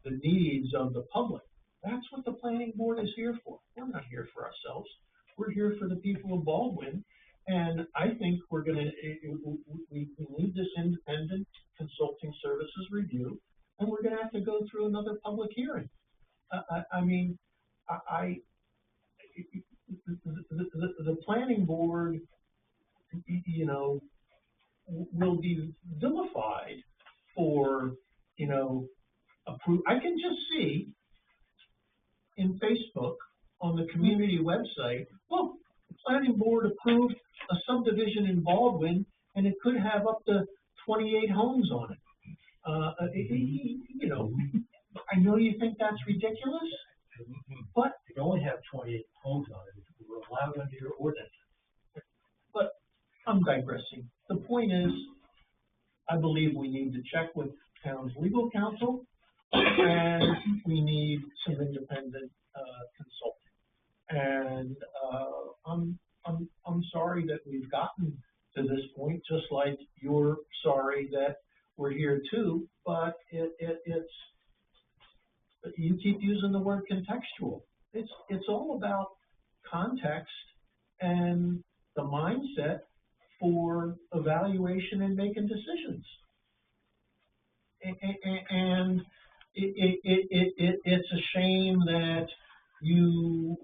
E: the needs of the public. That's what the planning board is here for. We're not here for ourselves. We're here for the people of Baldwin. And I think we're going to, we need this independent consulting services review, and we're going to have to go through another public hearing. The planning board, you know, will be vilified for, you know, I can just see in Facebook on the community website, look, the planning board approved a subdivision in Baldwin, and it could have up to 28 homes on it. You know, I know you think that's ridiculous, but
B: You can only have 28 homes on it if we're allowed under your ordinance.
E: But I'm digressing. The point is, I believe we need to check with town's legal counsel, and we need some independent consulting. And I'm sorry that we've gotten to this point, just like you're sorry that we're here too. But it's you keep using the word contextual. It's all about context and the mindset for evaluation and making decisions. And it's a shame that you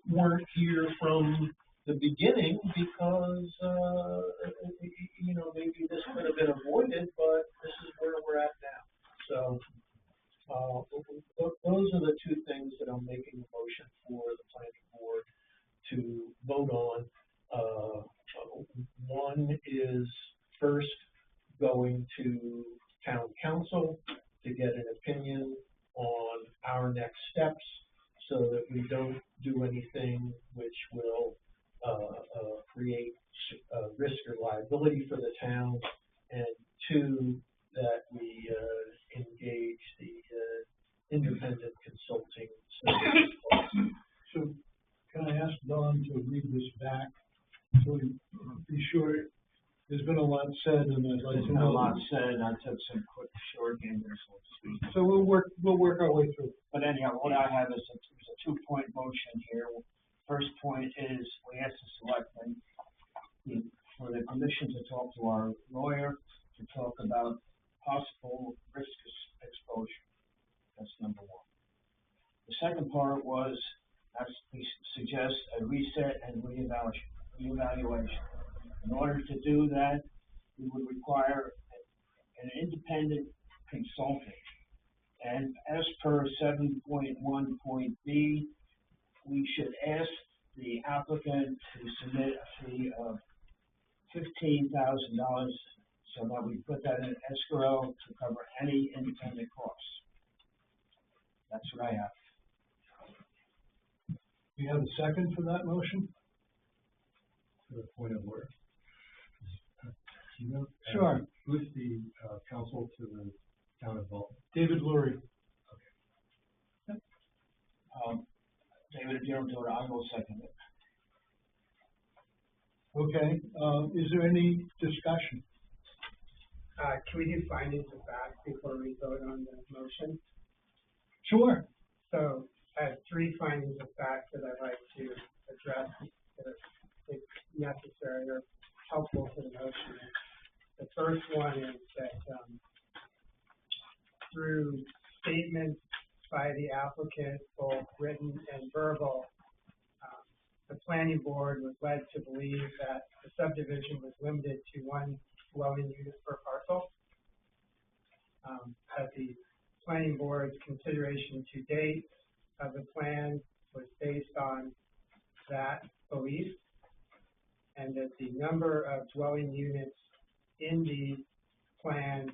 E: weren't here from the beginning, because you know, maybe this could have been avoided, but this is where we're at now. So those are the two things that I'm making a motion for the planning board to vote on. One is first going to town council to get an opinion on our next steps, so that we don't do anything which will create risk or liability for the town, and two, that we engage the independent consulting services.
A: So can I ask Don to read this back, so we be sure? There's been a lot said, and I'd like
G: There's
A: to
G: been
A: know.
G: a lot said, and I took some quick shorthand there, so to speak.
A: So we'll work our way through.
G: But anyhow, what I have is a two-point motion here. First point is we ask the selectmen for the permission to talk to our lawyer to talk about possible risk exposure. That's number one. The second part was, as we suggest, a reset and reevaluation. In order to do that, we would require an independent consultant. And as per 7.1.b, we should ask the applicant to submit a fee of $15,000, so that we put that in escrow to cover any independent costs. That's what I have.
A: Do you have a second for that motion?
B: To the point of order. Do you know,
A: Sure.
B: who's the counsel to the town of Baldwin?
A: David Lurie.
G: David, if you don't do it, I will second it.
A: Okay, is there any discussion?
D: Can we do findings of fact before we vote on the motion?
A: Sure.
D: So I have 3 findings of fact that I'd like to address that are, if necessary, or helpful to the motion. The first one is that through statements by the applicant, both written and verbal, the planning board was led to believe that the subdivision was limited to 1 dwelling unit per parcel. That the planning board's consideration to date of the plan was based on that belief, and that the number of dwelling units in the plan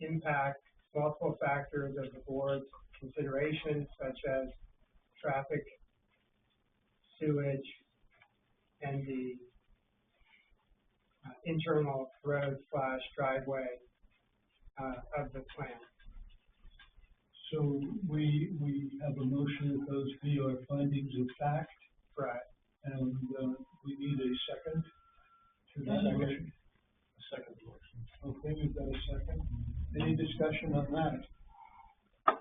D: impact multiple factors of the board's consideration, such as traffic, sewage, and the internal road/driveway of the plan.
A: So we have a motion that those be our findings of fact.
D: Right.
A: And we need a second to that motion.
E: A second motion.
A: Okay, we've got a second. Any discussion on that?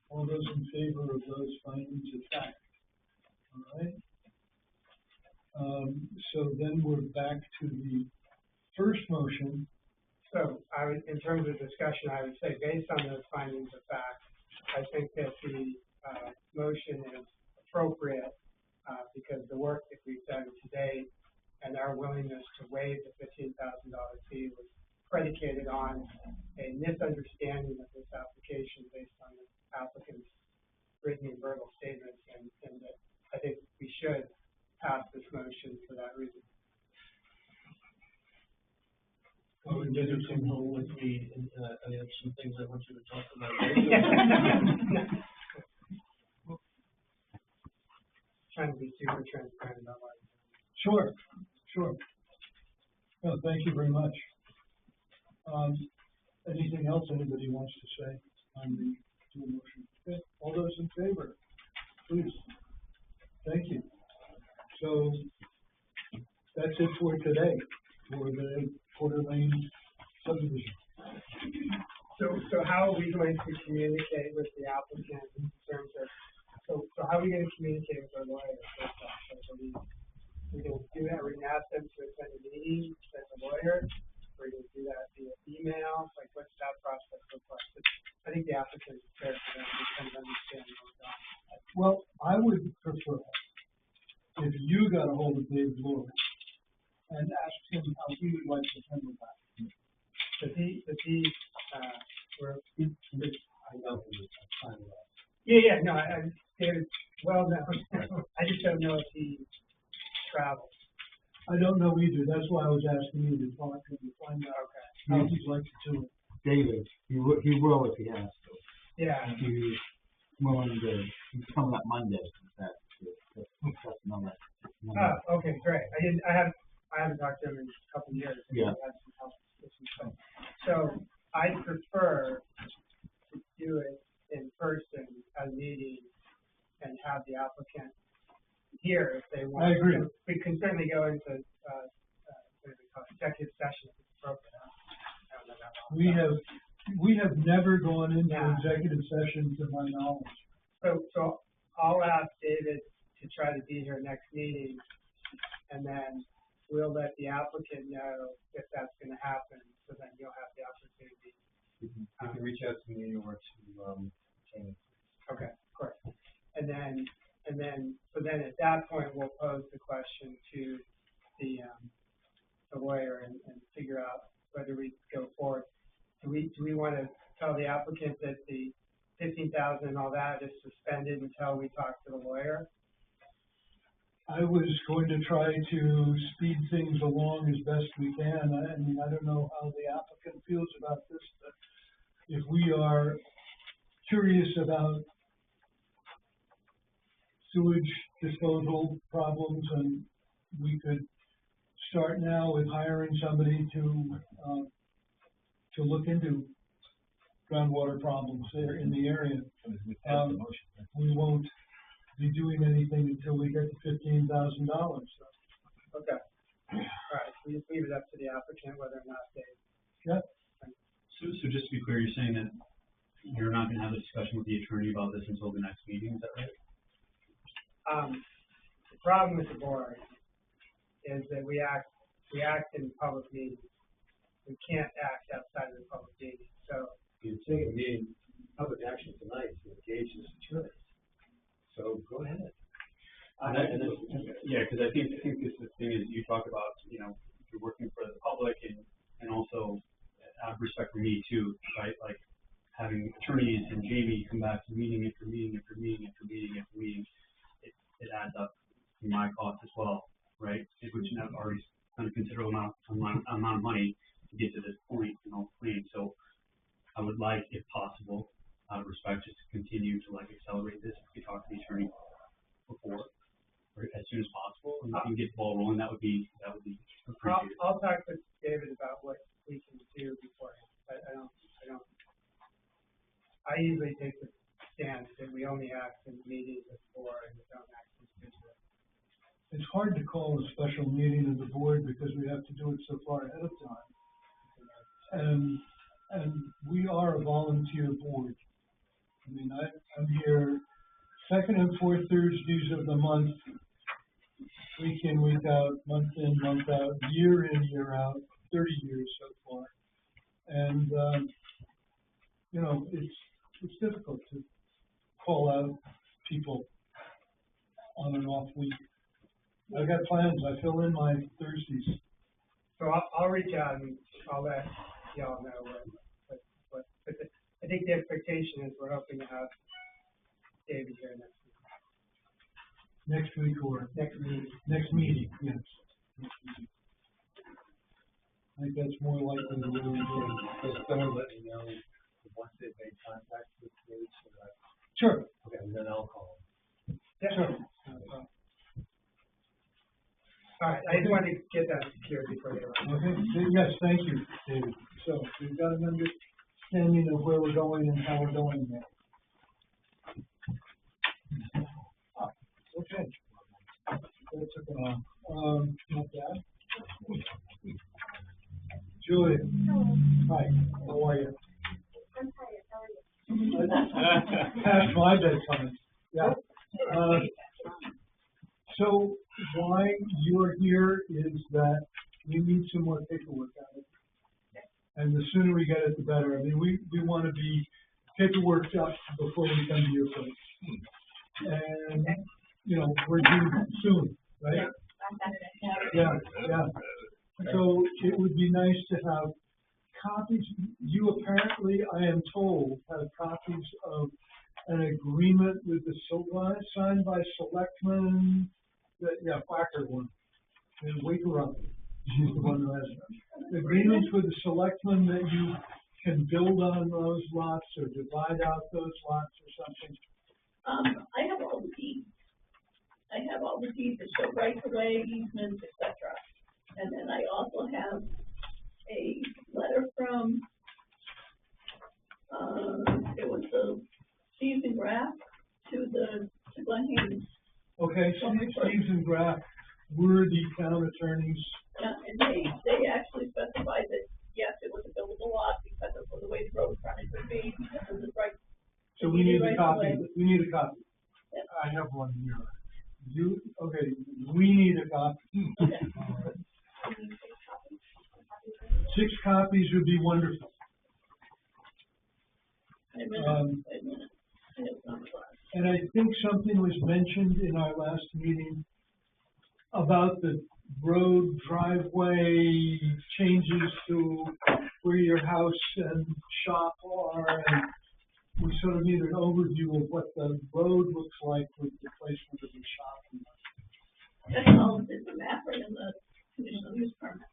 A: All those in favor of those findings of fact? All right. So then we're back to the first motion.
D: So in terms of discussion, I would say based on those findings of fact, I think that the motion is appropriate because the work that we've done today and our willingness to waive the $15,000 fee was predicated on a misunderstanding of this application based on the applicant's written and verbal statements, and that I think we should pass this motion for that reason.
E: Oh, and you come home with me, and I have some things I want you to talk about.
D: Trying to be super transparent about what I'm
A: Sure, sure. No, thank you very much. Anything else anybody wants to say on the dual motion? Okay. All those in favor, please. Thank you. So that's it for today for the Porter Lane subdivision.
D: So how are we going to communicate with the applicant in terms of, so how are we going to communicate with our lawyer? First off? So we going to do that, we're going to ask them to attend a meeting as a lawyer, we're going to do that via email, like what's that process look like? I think the applicant is fair for them to kind of understand what's going on.
A: Well, I would prefer if you got a hold of David Lord and asked him how he would like to handle that.
B: I know he was trying to.
D: Yeah, no, David, well known. I just don't know if he travels.
A: I don't know either. That's why I was asking you to talk to him to find out how he'd like to do it.
B: David, he will if he has to.
D: Yeah.
B: He's willing to, he's coming up Monday. That's another.
D: Oh, okay, great. I haven't talked to him in a couple of years.
B: Yeah.
D: I've had some health issues. So I prefer to do it in person, a meeting, and have the applicant here if they want.
A: I agree.
D: We can certainly go into what do we call it, executive session if it's appropriate. I don't know that well.
A: We have never gone into
D: Yeah.
A: executive session to my knowledge.
D: So I'll ask David to try to be here next meeting, and then we'll let the applicant know if that's going to happen, so then you'll have the opportunity.
B: You can reach out to me or to Jamie.
D: Okay, of course. And then at that point, we'll pose the question to the lawyer and figure out whether we go forward. Do we want to tell the applicant that the $15,000 and all that is suspended until we talk to the lawyer?
A: I was going to try to speed things along as best we can. I mean, I don't know how the applicant feels about this, but if we are curious about sewage disposal problems, and we could start now with hiring somebody to look into groundwater problems there in the area. We won't be doing anything until we get to $15,000.
D: Okay. All right, we just leave it up to the applicant whether or not they.
A: Yep.
F: So just to be clear, you're saying that you're not gonna have a discussion with the attorney about this until the next meeting, is that right?
D: The problem with the board is that we act in public meetings. We can't act outside of the public meeting, so.
B: You're taking a meeting, public action tonight to engage this attorney. So go ahead.
F: Yeah, because I think this the thing is, you talk about, you know, you're working for the public and also out of respect for me too, right? Like having attorneys and Jamie come back to meeting after meeting after meeting after meeting after meeting, it adds up to my cost as well, right? Which I've already spent a considerable amount of money to get to this point, you know, clean. So I would like, if possible, out of respect, just to continue to like accelerate this. If we talk to the attorney before, or as soon as possible, and we can get the ball rolling, that would be appreciated.
D: I'll talk to David about what we can do beforehand. I usually take the stance that we only act in meetings of the board and we don't act individually.
A: It's hard to call a special meeting of the board because we have to do it so far ahead of time. And we are a volunteer board. I mean, I'm here second and fourth Thursdays of the month, week in, week out, month in, month out, year in, year out, 30 years so far. And, you know, it's difficult to call out people on an off week. I've got plans. I fill in my Thursdays.
D: So I'll reach out and I'll let y'all know what I think the expectation is we're hoping to have David here next week.
A: Next meeting, yes. Next meeting. I think that's more likely than what we do.
B: Just someone let me know once they've made contact with me, so that.
A: Sure.
B: Okay, and then I'll call them.
D: Yeah, sure. All right, I just wanted to get that secured before they run.
A: Okay, yes, thank you, David. So we've got an understanding of where we're going and how we're going there. Okay. That took a while. Not bad. Julia. Hi, how are you?
J: I'm tired, how are you?
A: Past my bedtime. Yeah. So why you're here is that we need some more paperwork on it. And the sooner we get it, the better. I mean, we want to be paperworked up before we come to your place. And, you know, we're due soon, right? Yeah. So it would be nice to have copies. You apparently, I am told, have copies of an agreement with the signed by selectmen. Quacker one. And wake her up. She's the one who has agreements with the selectmen that you can build on those lots or divide out those lots or something.
J: I have all the deeds. I have all the deeds that show rights of way, easements, etc. And then I also have a letter from, it was the Steves and Graff to Glen Haynes.
A: Okay, so Steves and Graff were the town attorneys.
J: Yeah, and they actually specified that, yes, it was a buildable lot because of the way the road frontage would be, because of the right.
A: So we need a copy.
J: Away.
A: We need a copy.
J: Yep.
A: I have one here. We need a copy.
J: Okay.
A: 6 copies would be wonderful.
J: Wait a minute. I have some class.
A: And I think something was mentioned in our last meeting about the road driveway changes to where your house and shop are, and we sort of need an overview of what the road looks like with the placement of the shop.
J: That's all that's in the map right in the conditional use permit.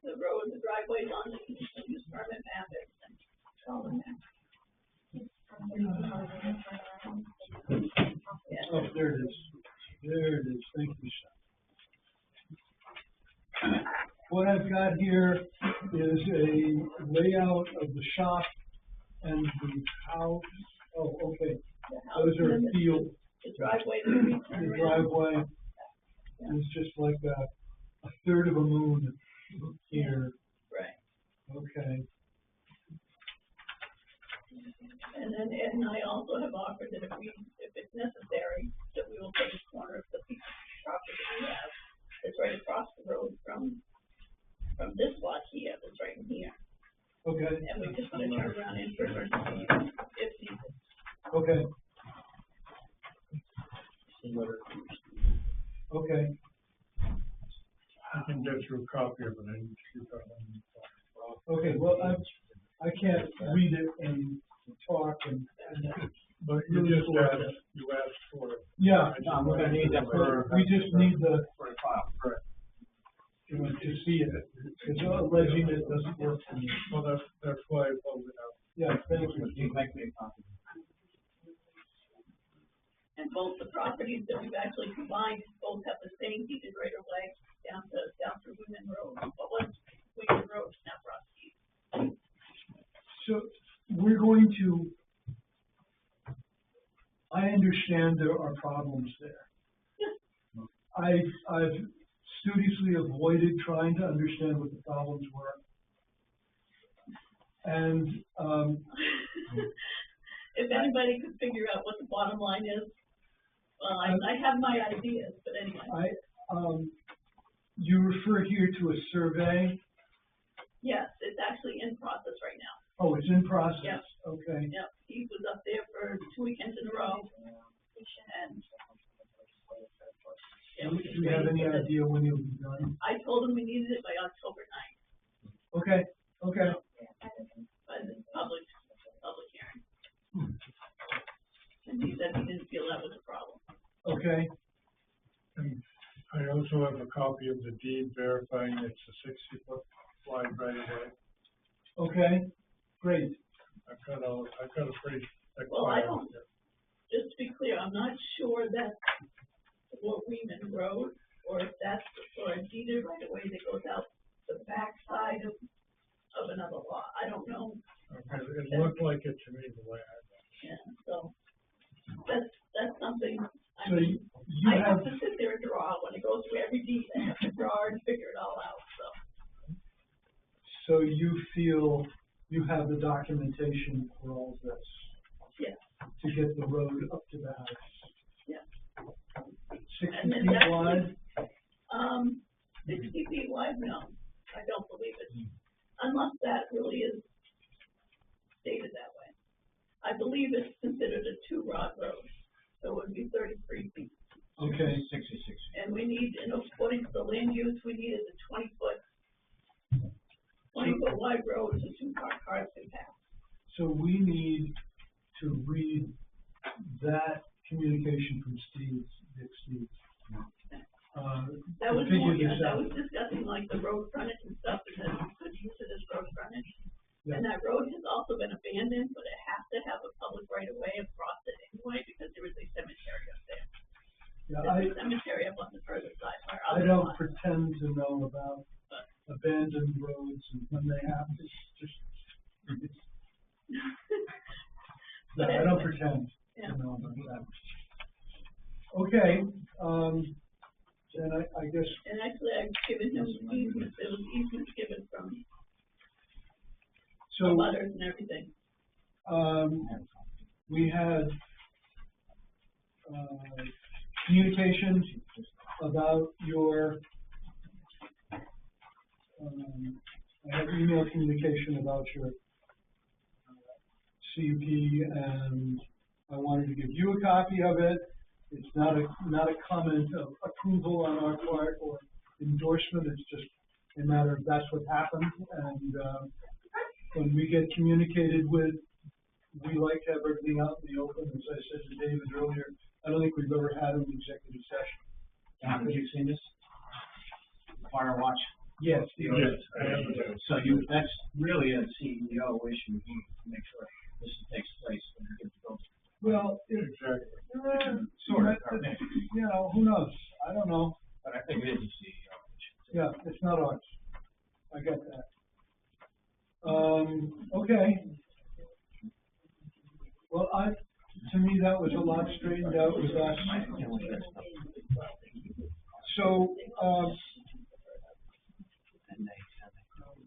J: The road, the driveways on the conditional use permit map, everything. It's all in there. Yeah.
A: Oh, there it is. There it is. Thank you, Sean. What I've got here is a layout of the shop and the house. Oh, okay.
J: the house.
A: Those are
J: and then
A: field,
J: The driveway, the street
A: the
J: turn.
A: driveway is just like a third of a moon here,
J: Right.
A: okay.
J: And then Ed and I also have offered that if it's necessary, that we will take a corner of the piece of property that we have that's right across the road from this lot here, that's right in here.
A: Okay,
J: And we're just gonna turn around and for emergency if needed.
A: okay, okay,
E: I can get you a copy of it, I need to keep that on.
A: okay, well, I can't read it and talk and,
E: But you just asked for it.
A: yeah.
B: No, we're gonna need that for-
A: We just need the,
B: For the file.
E: Correct.
A: you know, to see it, because alleging it doesn't work for me.
E: Well, that's why I pulled it out.
A: Yeah, thank you.
B: You can make me a copy.
J: And both the properties that we've actually combined, both have the same deeded right of way down to Women Road, but one's Women Road, not Broad.
A: So we're going to, I understand there are problems there. I've studiously avoided trying to understand what the problems were. And,
J: If anybody could figure out what the bottom line is, well, I have my ideas, but anyway.
A: you refer here to a survey.
J: Yes, it's actually in process right now.
A: Oh, it's in process?
J: Yeah.
A: Okay.
J: Yep, he was up there for 2 weekends in a row, and. Yeah,
A: Do
J: we just
A: you have
J: waited
A: any
J: for the-
A: idea when you'll be done?
J: I told him we needed it by October 9th,
A: Okay, okay,
J: by the public hearing. And he said he didn't feel that was a problem.
A: okay,
E: And I also have a copy of the deed verifying it's a 60-foot wide right of way.
A: okay, great.
E: I've got a pretty thick
J: Well, I
E: file
J: don't-
E: here.
J: Just to be clear, I'm not sure that's for Weeman Road, or if that's for a deeded right of way that goes out the backside of another lot. I don't know.
E: Okay, it looked like it to me the way I read
J: Yeah, so that's something, I
A: So
J: mean,
A: you
J: I have
A: have,
J: to sit there and draw when it goes through every deed, I have to draw and figure it all out, so.
A: so you feel you have the documentation for all this?
J: Yeah.
A: To get the road up to the house?
J: Yeah.
A: 60
J: And then
A: feet
J: that's-
A: wide?
J: 60 feet wide, no, I don't believe it, unless that really is stated that way. I believe it's considered a 2-rod road, so it would be 33 feet.
A: Okay,
B: 66.
J: And we need, and according to the land use, we needed a 20-foot wide road so 2 cars can pass.
A: so we need to read that communication from Dick Steve.
J: That
A: To
J: was
A: figure
J: more,
A: this
J: that
A: out.
J: was discussing like the road frontage and stuff, because we could use it as road frontage.
A: Yeah.
J: And that road has also been abandoned, but it has to have a public right of way across it anyway, because there is a cemetery up there.
A: Yeah,
J: There's a cemetery up on the further side, our
A: I
J: other
A: don't
J: lot.
A: pretend to know about abandoned roads and when they happen, it's just, no,
J: But
A: I don't
J: anyway,
A: pretend
J: yeah.
A: to know about that. Okay, and I guess,
J: And actually, I've given him easements, there was easements given from
A: so,
J: butters and everything.
A: we had, communications about your, I had email communication about your CUP, and I wanted to give you a copy of it. It's not a comment of approval on our part or endorsement, it's just a matter of that's what happened, and, when we get communicated with, we like to have everything out in the open, as I said to David earlier, I don't think we've ever had an executive session.
B: Have you seen this? Fire watch?
A: Yes.
E: Yes, I have it.
B: So that's really a CEO issue, to make sure this takes place when you get to go.
A: Well,
E: Exactly.
B: Sort of,
A: you know, who knows, I don't know,
B: but I think it is a CEO issue.
A: yeah, it's not ours, I get that. Okay. Well, to me, that was a lot straightened out with us. So,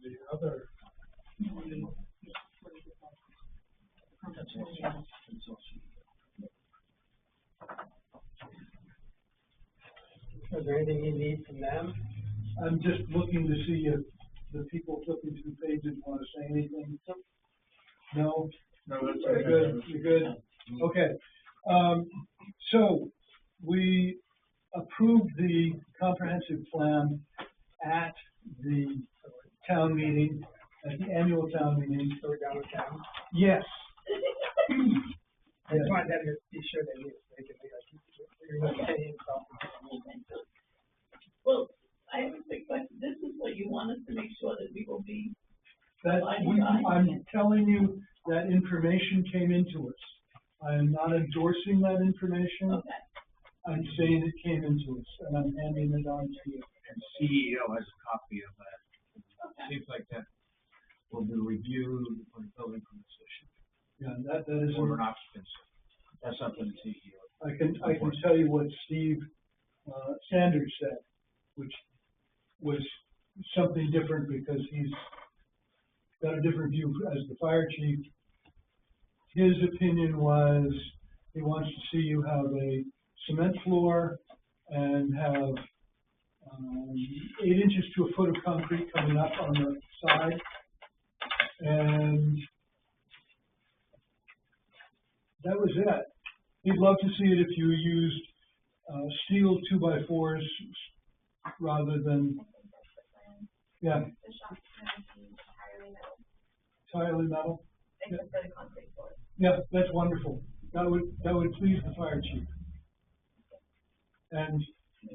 E: The other,
D: Is there anything you need from them?
A: I'm just looking to see if the people flipping through pages want to say anything. No?
C: No, that's
A: You're good, you're good? Okay. So, we approved the comprehensive plan at the town meeting, at the annual town meeting.
D: So we're done with that?
A: Yes.
D: I just wanted to be sure they knew, they could be like, you're not saying something.
J: Well, I have a quick question. This is what you want us to make sure that we will be.
A: That, I'm telling you, that information came into us. I am not endorsing that information.
J: Okay.
A: I'm saying it came into us, and I'm handing it on to you.
G: And CEO has a copy of that. Seems like that will be reviewed for the building commission
A: Yeah, that is.
G: or an occupancy. That's up to the CEO.
A: I can tell you what Steve, Sanders said, which was something different because he's got a different view as the fire chief. His opinion was he wants to see you have a cement floor and have 8 inches to a foot of concrete coming up on the side. And that was it. He'd love to see it if you used steel 2x4s rather than, yeah.
K: The shop can be
A: Entirely metal.
K: except for the concrete floor.
A: Yeah, that's wonderful. That would please the fire chief. And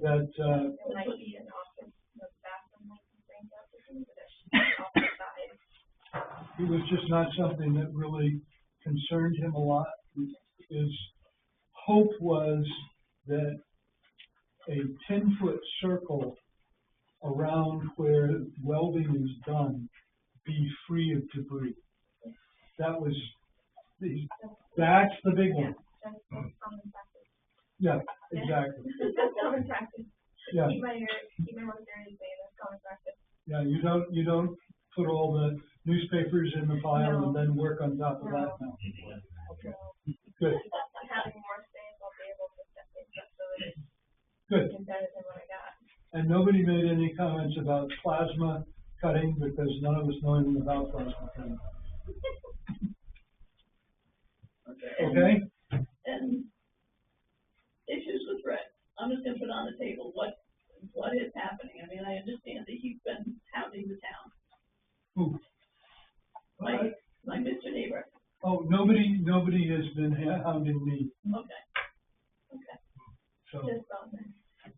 A: that,
K: It might be an office, the bathroom might be framed up or something, but it's off the side.
A: it was just not something that really concerned him a lot. His hope was that a 10-foot circle around where welding is done be free of debris. That's the big one.
K: That's common practice.
A: Yeah, exactly.
K: That's common practice.
A: Yeah.
K: Keep my most serious saying that's common practice.
A: Yeah, you don't put all the newspapers in the file and then work on top of that now. Okay, good.
K: Having more space, I'll be able to set things up so that it's
A: Good.
K: even better than what I got.
A: And nobody made any comments about plasma cutting because none of us know anything about plasma cutting. Okay?
J: And issues with Brett. I'm just gonna put on the table what is happening. I mean, I understand that he's been hounding the town.
A: Who?
J: My Mr. Neighbor.
A: Oh, nobody has been hounding me,
J: Okay. Okay.
A: so,
K: Just on there.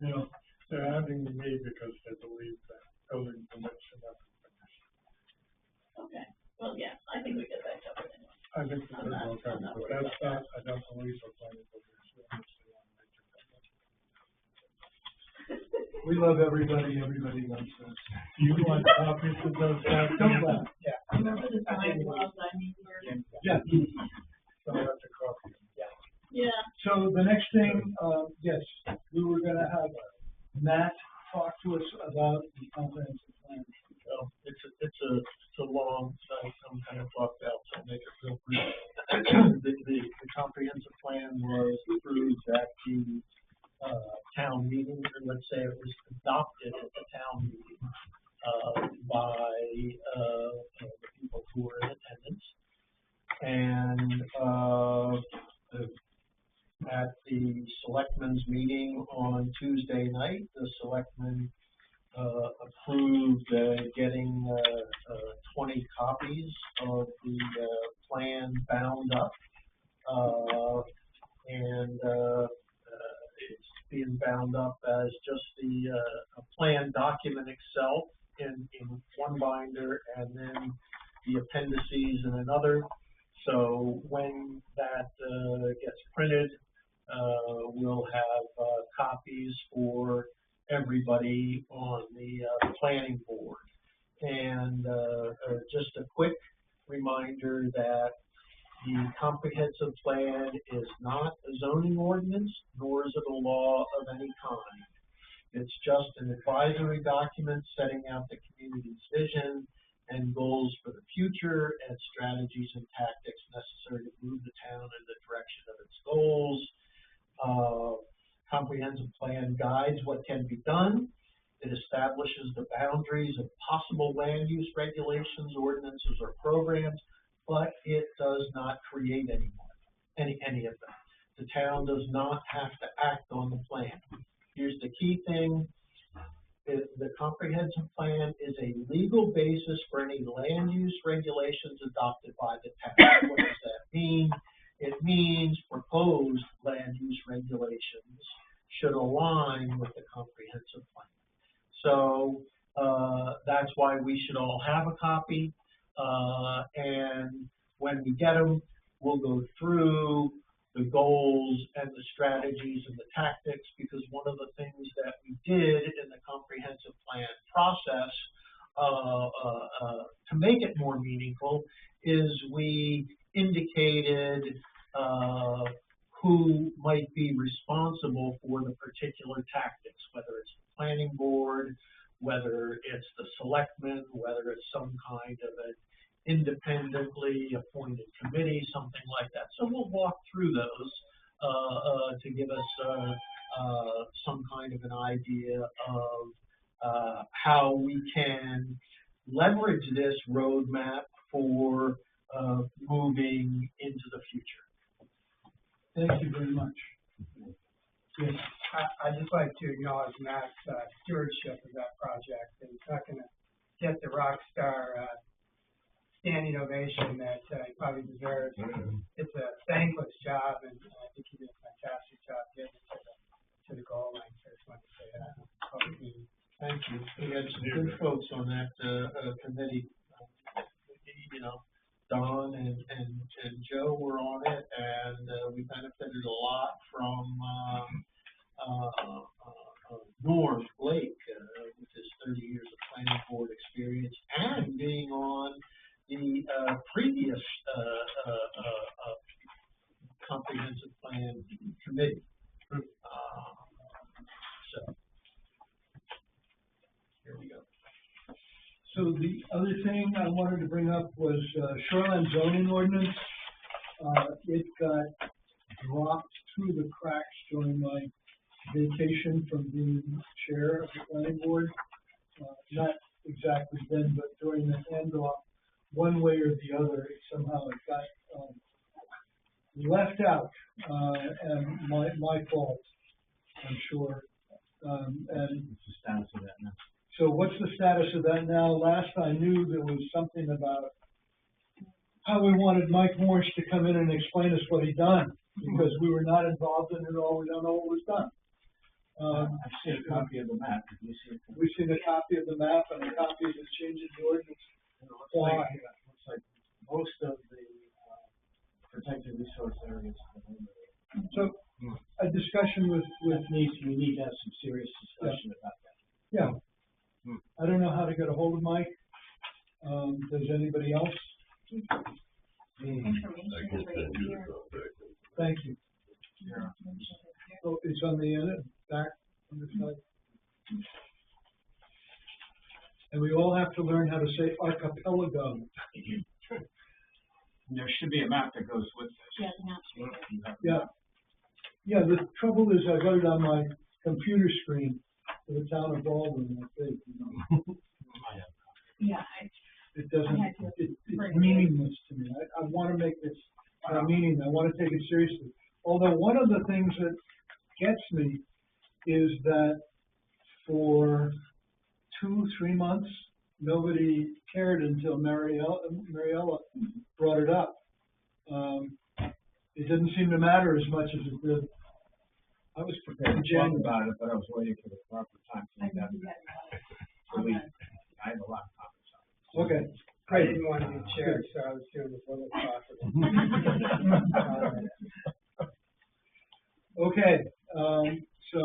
A: you know,
E: they're having me because they believe that building permits should not be finished.
J: Okay. Well, yeah, I think we get that covered anyway.
E: I think
J: I'm not-
E: okay,
J: I'm not
E: but
J: worried
E: that's
J: about
E: not, I don't believe the planning board is doing this.
A: we love everybody loves us.
E: Do you want copies of those?
A: Don't laugh.
D: Yeah.
J: Remember the time last I mean,
A: Yeah,
E: So that's a copy.
J: yeah,
A: so the next thing, yes, we were gonna have Matt talk to us about the comprehensive plan.
E: So it's a long site, I'm kind of blocked out, so I'll make it real brief. The comprehensive plan was approved at the, town meeting, or let's say it was adopted at the town meeting, by, the people who were in attendance. And, at the selectmen's meeting on Tuesday night, the selectmen approved getting 20 copies of the plan bound up. And it's being bound up as just the plan document itself in one binder, and then the appendices in another. So when that gets printed, we'll have copies for everybody on the planning board. And just a quick reminder that The comprehensive plan is not a zoning ordinance, nor is it a law of any kind. It's just an advisory document setting out the community's vision and goals for the future and strategies and tactics necessary to move the town in the direction of its goals. Comprehensive plan guides what can be done. It establishes the boundaries of possible land use regulations, ordinances, or programs, but it does not create any of them. The town does not have to act on the plan. Here's the key thing. The comprehensive plan is a legal basis for any land use regulations adopted by the town. What does that mean? It means proposed land use regulations should align with the comprehensive plan. So that's why we should all have a copy. And when we get them, we'll go through the goals and the strategies and the tactics, because one of the things that we did in the comprehensive plan process to make it more meaningful is we indicated who might be responsible for the particular tactics, whether it's the planning board, whether it's the selectmen, whether it's some kind of an independently appointed committee, something like that. So we'll walk through those to give us some kind of an idea of how we can leverage this roadmap for moving into the future.
A: Thank you very much. Yes.
D: I'd just like to acknowledge Matt's stewardship of that project, and he's not going to get the rock star standing ovation that he probably deserves. It's a thankless job, and I think he did a fantastic job getting it to the goal line. So I just wanted to say that.
E: Thank you. We had some good folks on that committee. Don and Joe were on it, and we benefited a lot from Norm Blake with his 30 years of planning board experience and being on the previous comprehensive plan committee. So here we go.
A: So the other thing I wanted to bring up was shoreline zoning ordinance. It got dropped through the cracks during my vacation from being chair of the planning board. Not exactly then, but during the handoff, one way or the other, somehow it got left out, and my fault, I'm sure. And
B: What's the status of that now?
A: so what's the status of that now? Last I knew, there was something about how we wanted Mike Morris to come in and explain us what he'd done, because we were not involved in it all. We don't know what was done.
B: I've seen a copy of the map. Did you see it?
A: We've seen a copy of the map and a copy of the change in the ordinance.
B: Looks like most of the protected resource areas.
A: So a discussion with
B: We need to have some serious discussion about that.
A: yeah. I don't know how to get a hold of Mike. Does anybody else?
K: Information is right here.
A: Thank you. Oh, it's on the end, back on the side. And we all have to learn how to say archipelago.
G: There should be a map that goes with this.
K: Yeah, the map's right there.
A: Yeah. Yeah, the trouble is I got it on my computer screen for the town of Baldwin, I think,
K: Yeah,
A: It doesn't,
K: I had to
A: it's
K: bring it.
A: meaningless to me. I want to make this meaning. I want to take it seriously. Although one of the things that gets me is that for 2-3 months, nobody cared until Mariella brought it up. It didn't seem to matter as much as it did.
B: I was prepared to talk about it, but I was waiting for the proper time to do that. So I have a lot of comments on it.
A: Okay,
D: I
A: great.
D: didn't want to be chair, so I was doing as little as possible.
A: Okay, so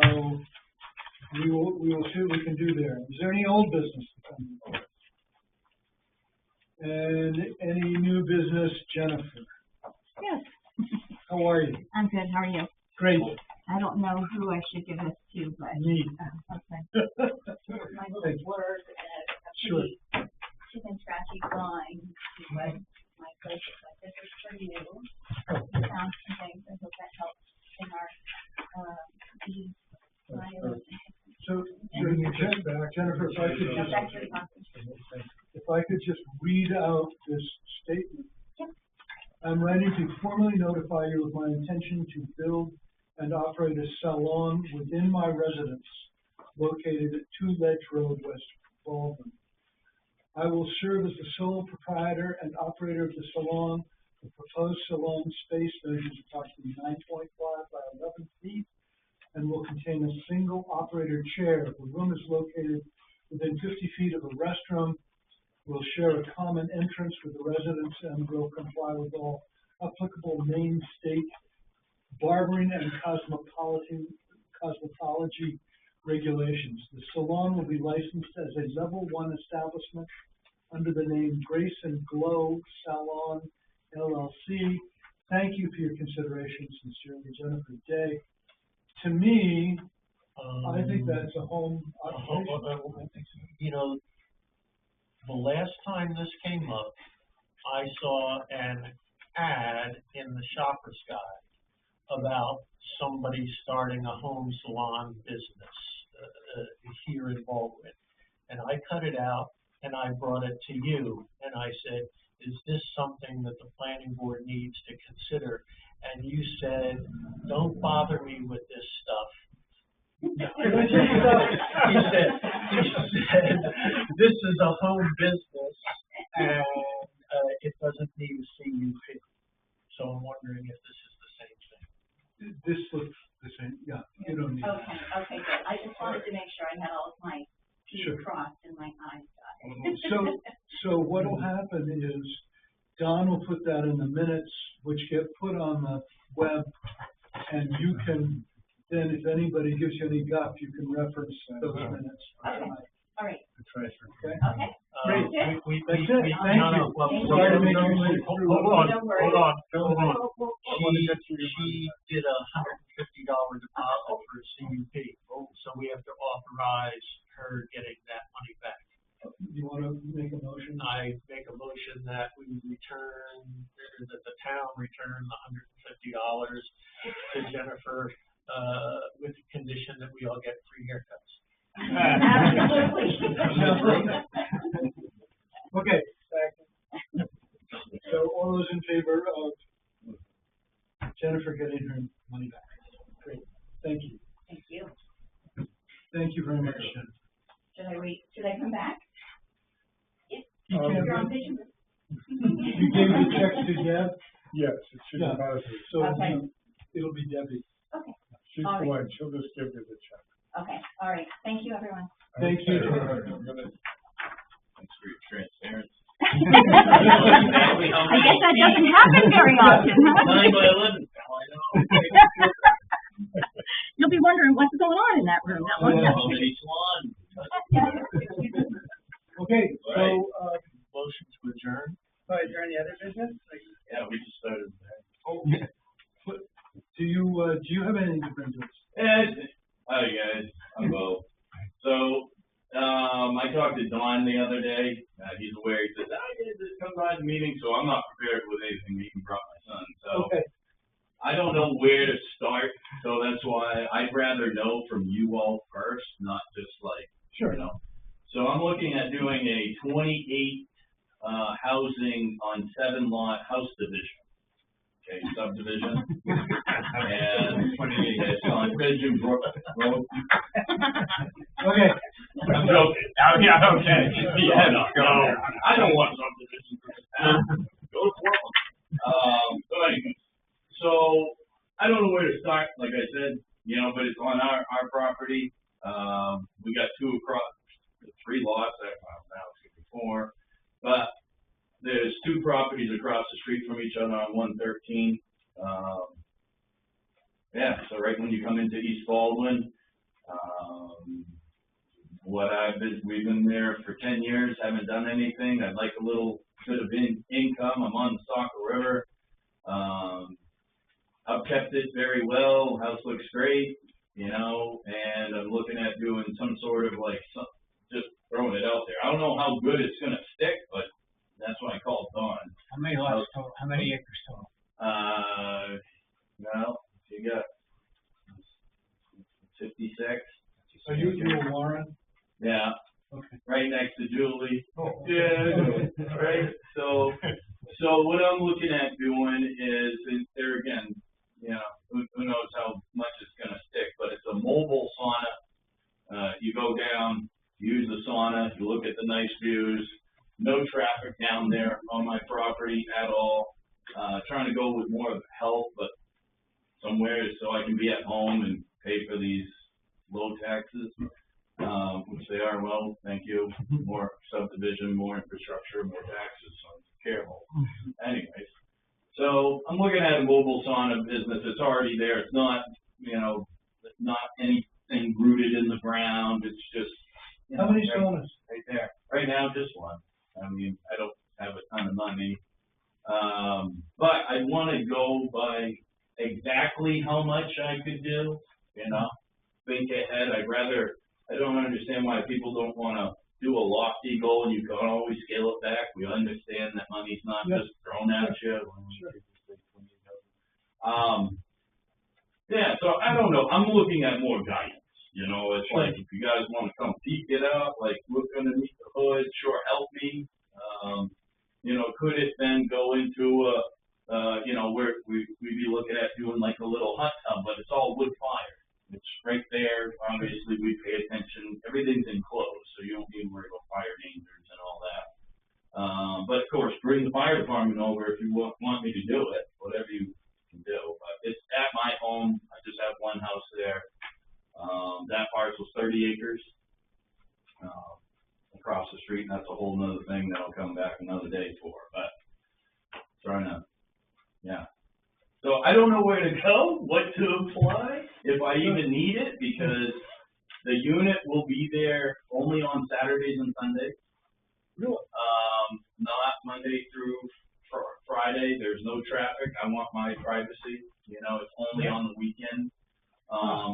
A: we will see what we can do there. Is there any old business to come before? And any new business, Jennifer?
L: Yes,
A: How are you?
L: I'm good. How are you?
A: Great.
L: I don't know who I should give this to, but.
A: Me.
L: Okay.
J: My little word and a
A: Sure.
J: chicken scratchy drawing, like my place, like this is for you. I found some things, I hope that helps in our, deed.
A: So, Jennifer, if I could just, if I could just read out this statement. I'm writing to formally notify you of my intention to build and operate a salon within my residence located at 2 Ledge Road, West Baldwin. I will serve as the sole proprietor and operator of the salon. The proposed salon space measures approximately 9.5 by 11 feet and will contain a single operator chair. The room is located within 50 feet of a restroom. Will share a common entrance with the residents and will comply with all applicable Maine state barbering and cosmetology regulations. The salon will be licensed as a level 1 establishment under the name Grace and Glow Salon LLC. Thank you for your consideration. Sincerely, Jennifer Day. To me, I think that's a home occupation.
E: You know, the last time this came up, I saw an ad in the Shopper's Guide about somebody starting a home salon business here in Baldwin. And I cut it out and I brought it to you and I said, is this something that the planning board needs to consider? And you said, don't bother me with this stuff. He said, this is a home business and it doesn't need a CUP. So I'm wondering if this is the same thing.
A: This looks the same, yeah, you don't need that.
L: Okay, good. I just wanted to make sure I had all of my T's
A: Sure.
L: crossed and my I's dotted.
A: So what'll happen is Don will put that in the minutes, which get put on the web, and you can, then if anybody gives you any guff, you can reference those minutes.
L: Okay. All right.
A: Okay?
L: Okay.
A: Great.
L: Good.
A: That's it. Thank you. Sorry to make you wait.
E: Hold on.
A: She
E: She did a $150 deposit for a CUP, so we have to authorize her getting that money back.
A: You want to make a motion?
E: I make a motion that we return, that the town return the $150 to Jennifer, with the condition that we all get free haircuts.
A: Okay. So all those in favor of Jennifer getting her money back? Great. Thank you.
L: Thank you.
A: Thank you very much, Jen.
L: Should I wait? Should I come back?
A: You can't
L: You're on
A: wait.
L: vision.
A: You gave the check to Deb?
D: Yes, it should
A: Yeah.
D: be positive.
A: So
L: Okay.
A: it'll be Debbie.
L: Okay.
D: She's
L: All
D: the
L: right.
D: one, she'll just give you the check.
L: Okay. All right. Thank you, everyone.
A: Thank you,
D: Okay.
A: Jennifer.
I: Thanks for your transparency.
L: I guess that doesn't happen very often, huh?
G: 9 by 11.
L: You'll be wondering what's going on in that room. That one.
I: How many swans?
A: Okay, so,
E: Motion to adjourn?
D: So is there any other business?
I: Yeah, we just started there.
A: do you have anything to bring to us?
I: Hi guys, I'm Bo. So, I talked to Don the other day, he's aware, he says, just come by the meeting, so I'm not prepared with anything, he even brought my son, so.
A: Okay,
I: I don't know where to start, so that's why I'd rather know from you all first, not just like,
A: sure.
I: you know. So I'm looking at doing a 28, housing on 7 lot house division. Okay, subdivision. And it's on Pigeon Brook Road.
A: Okay.
I: I'm joking. Yeah, okay. Yeah, no, I don't want subdivision for this town. Go to Portland. So anyway, so I don't know where to start, like I said, you know, but it's on our property. We got 3 lots, now it's 4, but there's 2 properties across the street from each other on 113. Yeah, so right when you come into East Baldwin, we've been there for 10 years, haven't done anything. I'd like a little bit of income. I'm on the Saco River. kept it very well, house looks great, you know, and I'm looking at doing some sort of like, just throwing it out there. I don't know how good it's gonna stick, but that's why I called Dawn.
G: How many lots total, how many acres total?
I: Well, you got 56.
A: So you're Warren?
I: Yeah.
A: Okay.
I: Right next to Julie.
A: Oh.
I: Yeah, right. So what I'm looking at doing is, and there again, you know, who knows how much it's gonna stick, but it's a mobile sauna. You go down, you use the sauna, you look at the nice views, no traffic down there on my property at all. Trying to go with more of health, but somewhere so I can be at home and pay for these low taxes, which they are. Well, thank you. More subdivision, more infrastructure, more taxes, so I'm careful. Anyways, so I'm looking at a mobile sauna business. It's already there. It's not, you know, not anything rooted in the ground. It's just, you know,
A: How many saunas?
I: Right there. Right now, just one. I mean, I don't have a ton of money. But I want to go by exactly how much I could do, you know, think ahead. I don't understand why people don't want to do a lofty goal and you can always scale it back. We understand that money's not just thrown at you. Yeah, so I don't know. I'm looking at more guidance, you know, it's like, if you guys want to come peek it out, like look underneath the hood, sure, help me. You know, could it then go into you know, where we'd be looking at doing like a little hot tub, but it's all wood fire. It's right there. Obviously, we pay attention. Everything's enclosed, so you don't need to worry about fire dangers and all that. But of course, bring the fire department over if you want me to do it, whatever you can do. But it's at my home. I just have one house there. That parcel's 30 acres. Across the street, and that's a whole nother thing that I'll come back another day for, but trying to, yeah. So I don't know where to go, what to apply, if I even need it, because the unit will be there only on Saturdays and Sundays.
A: Really?
I: Not Monday through Friday. There's no traffic. I want my privacy. You know, it's only on the weekend.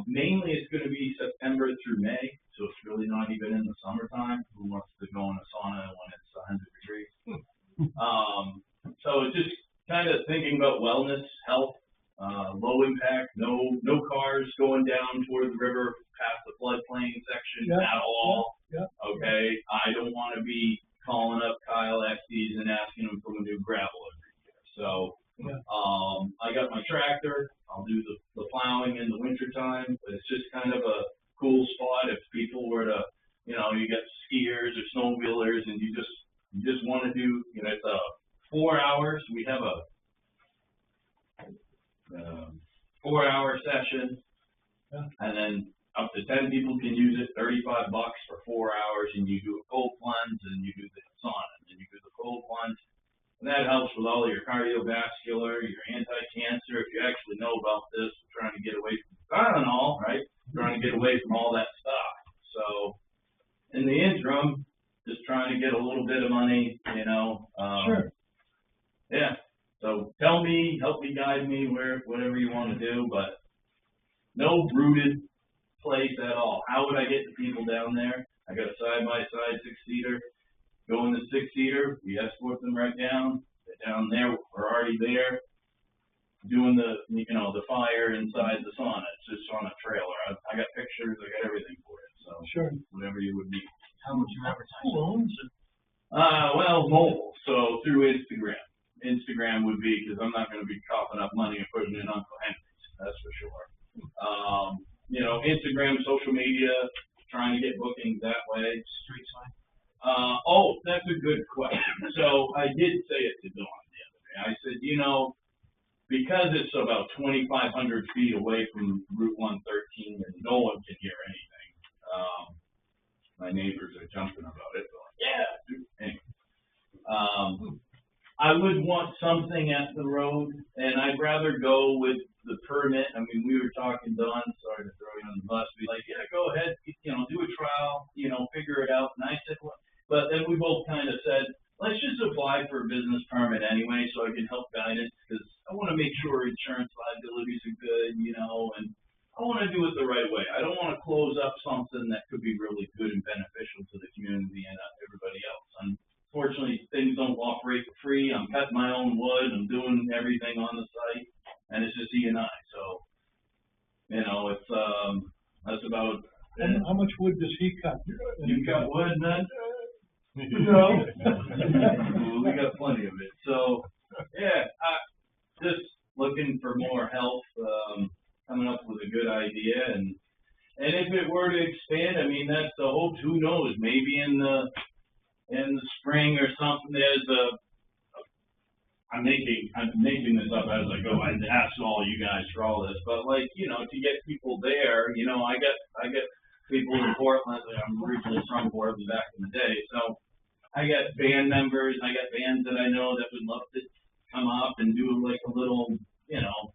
I: Mainly it's going to be September through May, so it's really not even in the summertime. Who wants to go in a sauna when it's 100 degrees? So it's just kind of thinking about wellness, health, low impact, no cars going down toward the river past the floodplain section at all. Okay, I don't want to be calling up Kyle Estes and asking him for a new gravel every year. So I got my tractor. I'll do the plowing in the wintertime, but it's just kind of a cool spot if people were to, you know, you get skiers or snowmobilers and you just want to do, you know, it's 4 hours. We have a 4-hour session, and then up to 10 people can use it, $35 for 4 hours, and you do a cold plunge, and you do the sauna, and you do the cold plunge. And that helps with all your cardiovascular, your anti-cancer. If you actually know about this, we're trying to get away from Tylenol, right? We're trying to get away from all that stuff. So, in the interim, just trying to get a little bit of money, you know.
A: Sure.
I: Yeah. So tell me, help me, guide me, whatever you want to do, but no rooted place at all. How would I get the people down there? I got a side-by-side 6-seater. Go in the 6-seater, we escort them right down. They're down there, we're already there, doing the, you know, the fire inside the sauna. It's just on a trailer. I got pictures, I got everything for it. So whatever you would need.
G: How much you advertise?
E: Who owns it?
I: Well, mobile. So through Instagram. Instagram would be, because I'm not going to be coughing up money and putting it in Uncle Henry's. That's for sure. You know, Instagram, social media, trying to get bookings that way.
G: Street sign?
I: Oh, that's a good question. So I did say it to Dawn the other day. I said, you know, because it's about 2,500 feet away from Route 113 and no one can hear anything, my neighbors are jumping about it. Going, yeah, dude. Anyway, I would want something at the road, and I'd rather go with the permit. I mean, we were talking, Dawn, sorry to throw you on the bus, be like, yeah, go ahead, you know, do a trial, you know, figure it out. And I said, well, but then we both kind of said, let's just apply for a business permit anyway, so I can help guidance, because I want to make sure insurance liabilities are good, you know, and I wanna do it the right way. I don't wanna close up something that could be really good and beneficial to the community and everybody else. Unfortunately, things don't operate for free. I'm cutting my own wood, I'm doing everything on the site, and it's just E&I, so, you know, it's, that's about it.
A: And how much wood does he cut?
I: You got wood, then?
A: No.
I: We got plenty of it, so, yeah, just looking for more help, coming up with a good idea, and if it were to expand, I mean, that's the hope, who knows, maybe in the spring or something, there's I'm making this up as I go, I ask all you guys for all this, but like, you know, to get people there, you know, I get people in Portland, I'm originally from Portland back in the day, so I got band members, I got bands that I know that would love to come up and do like a little, you know.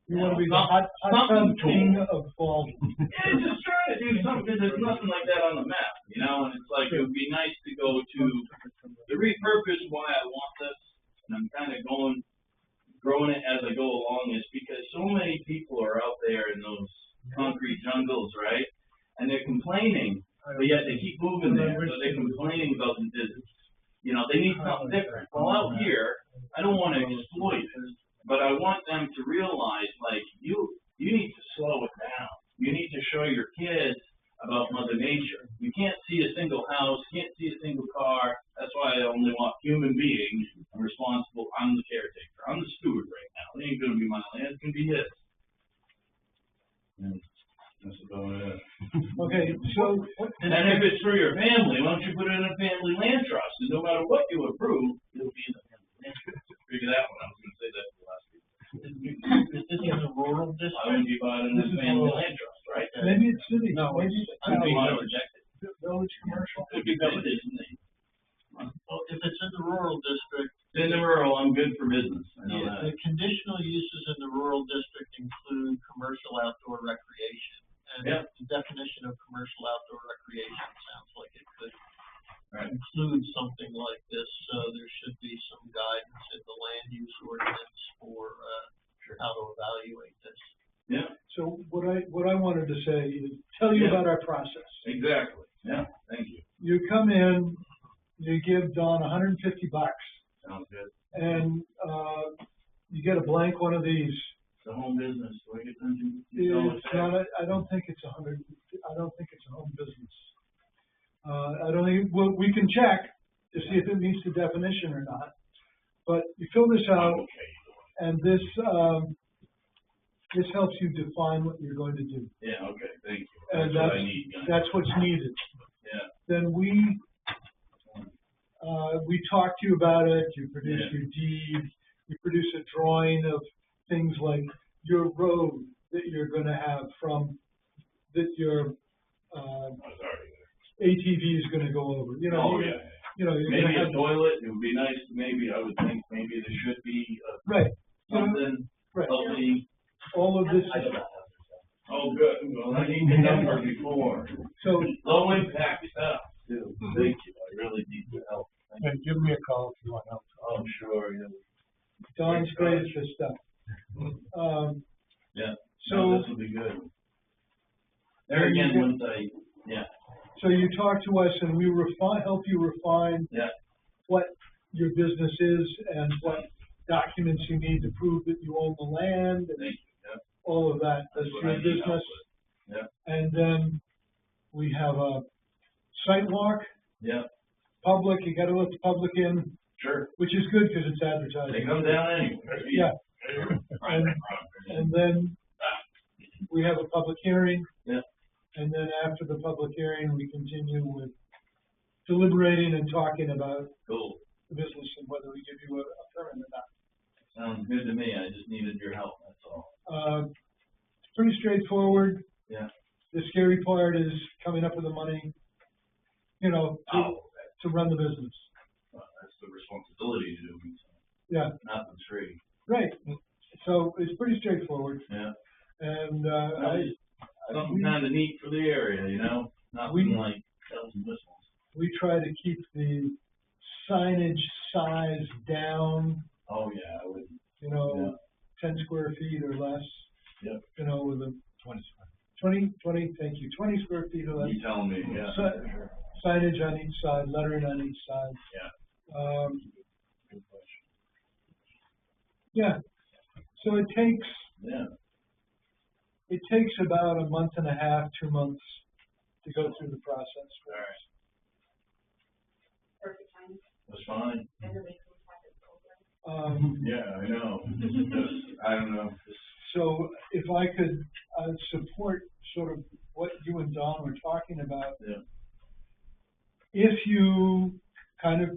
A: You wanna be the hot tub king of fall.
I: Yeah, just try to do something, because there's nothing like that on the map, you know, and it's like, it would be nice to go to repurpose why I want this, and I'm kind of growing it as I go along, is because so many people are out there in those concrete jungles, right? And they're complaining, but yet they keep moving there, so they're complaining about the business. You know, they need something different. Well, out here, I don't want to exploit it, but I want them to realize, like, you need to slow it down. You need to show your kids about Mother Nature. You can't see a single house, can't see a single car. That's why I only want human beings. I'm responsible. I'm the caretaker. I'm the steward right now. It ain't gonna be my land. It's gonna be his. And that's about it.
A: Okay, so.
I: And if it's for your family, why don't you put it in a family land trust? And no matter what you approve, it'll be in the family land trust. Figure that one. I was gonna say that for the last week.
E: Is this in the rural district?
I: Why would you buy it in a family land trust, right?
A: Maybe it's city.
E: No,
A: Maybe
E: it's-
A: it's
I: I'd be
A: village.
I: rejected.
A: Village commercial.
I: Could be business.
E: Well, if it's in the rural district,
I: In the rural, I'm good for business. I know
E: yeah, the
I: that.
E: conditional uses in the rural district include commercial outdoor recreation. And
I: Yeah.
E: the definition of commercial outdoor recreation sounds like it could
I: Right.
E: include something like this, so there should be some guidance in the land use ordinance for, how to evaluate this.
I: Yeah,
A: So what I wanted to say is tell you
I: Yeah.
A: about our process.
I: exactly. Yeah, thank you.
A: You come in, you give Don $150,
I: Sounds good.
A: and you get a blank one of these.
I: It's a home business. Do I get them to?
A: It's not. I don't think it's I don't think it's a home business. I don't think. Well, we can check to see if it meets the definition or not. But you fill this out, and this helps you define what you're going to do.
I: Yeah, okay, thank you.
A: And
I: That's what I need.
A: that's what's needed.
I: Yeah.
A: Then we talk to you about it, you produce
I: Yeah.
A: your deed, you produce a drawing of things like your road that you're gonna have that your, ATV is gonna go over, you know.
I: Oh, yeah.
A: You know, you're
I: Maybe
A: gonna
I: a
A: have,
I: toilet, it would be nice, maybe, I would think, maybe there should be
A: right,
I: something,
A: right,
I: healthy.
A: all of this,
I: Oh, good, well, I need the number before.
A: so,
I: Low impact stuff, too. Thank you, I really need the help.
E: And give me a call if you want help.
I: Oh, sure, yeah.
A: Don's great at this stuff.
I: Yeah.
A: So.
I: No, this will be good. There again, once yeah,
A: So you talk to us and we help you refine
I: yeah,
A: what your business is and what documents you need to prove that you own the land and
I: thank you, yeah.
A: all of that. That's
I: That's what
A: your
I: I need help
A: business.
I: with. Yeah,
A: And then we have a site walk,
I: yeah,
A: public, you gotta let the public in,
I: sure.
A: which is good because it's
I: They
A: advertising.
I: come down anyway.
A: Yeah.
I: Right,
A: And then we have a public hearing.
I: Yeah.
A: And then after the public hearing, we continue with deliberating and talking about
I: Cool.
A: the business and whether we give you a permit or not.
I: Sounds good to me. I just needed your help, that's all.
A: It's pretty straightforward.
I: Yeah.
A: The scary part is coming up with the money, you know, to run the business.
I: That's the responsibility to do it.
A: Yeah,
I: Nothing's free.
A: right. So it's pretty straightforward.
I: Yeah.
A: And,
I: Something kind of neat for the area, you know? Nothing like bells and whistles.
A: we try to keep the signage size down,
I: Oh, yeah, I would,
A: you know, feet or less.
I: Yep.
A: You know, with a 20, thank you, 20 square feet or less.
I: You tell me, yeah.
A: Signage on each side, lettering on each side. Yeah. So it takes about a month and a half, 2 months to go through the process.
K: Perfect time.
I: That's fine.
K: And the week we have it over.
I: Yeah, I know. I don't know.
A: So if I could support sort of what you and Don were talking about.
I: Yeah.
A: If you kind of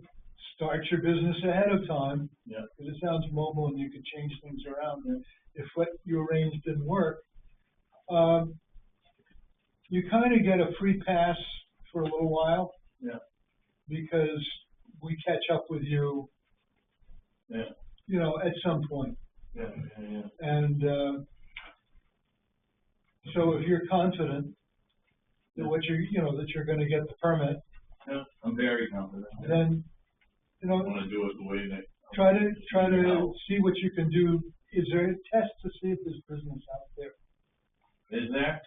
A: start your business ahead of time,
I: Yeah.
A: because it sounds mobile and you could change things around. If what you arranged didn't work, you kind of get a free pass for a little while.
I: Yeah.
A: Because we catch up with you.
I: Yeah.
A: You know, at some point.
I: Yeah.
A: And so if you're confident that that you're going to get the permit.
I: Yeah, I'm very confident.
A: Then,
I: I want to do it the way that.
A: Try to see what you can do. Is there a test to see if there's business out there?
I: Is there?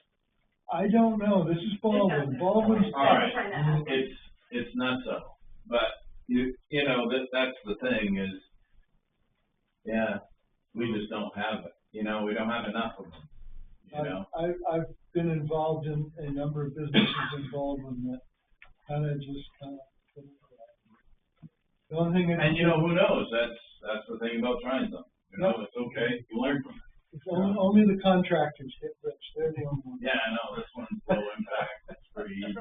A: I don't know. This is Baldwin. Baldwin's.
I: All right. It's not so, but that's the thing is, we just don't have it. We don't have enough of them.
A: I've been involved in a number of businesses in Baldwin that kind of just the only thing.
I: And who knows? That's the thing about trying something. It's okay. You learn from it.
A: It's only the contractors get rich. They're the only ones.
I: Yeah, I know. This one's low impact. It's pretty easy.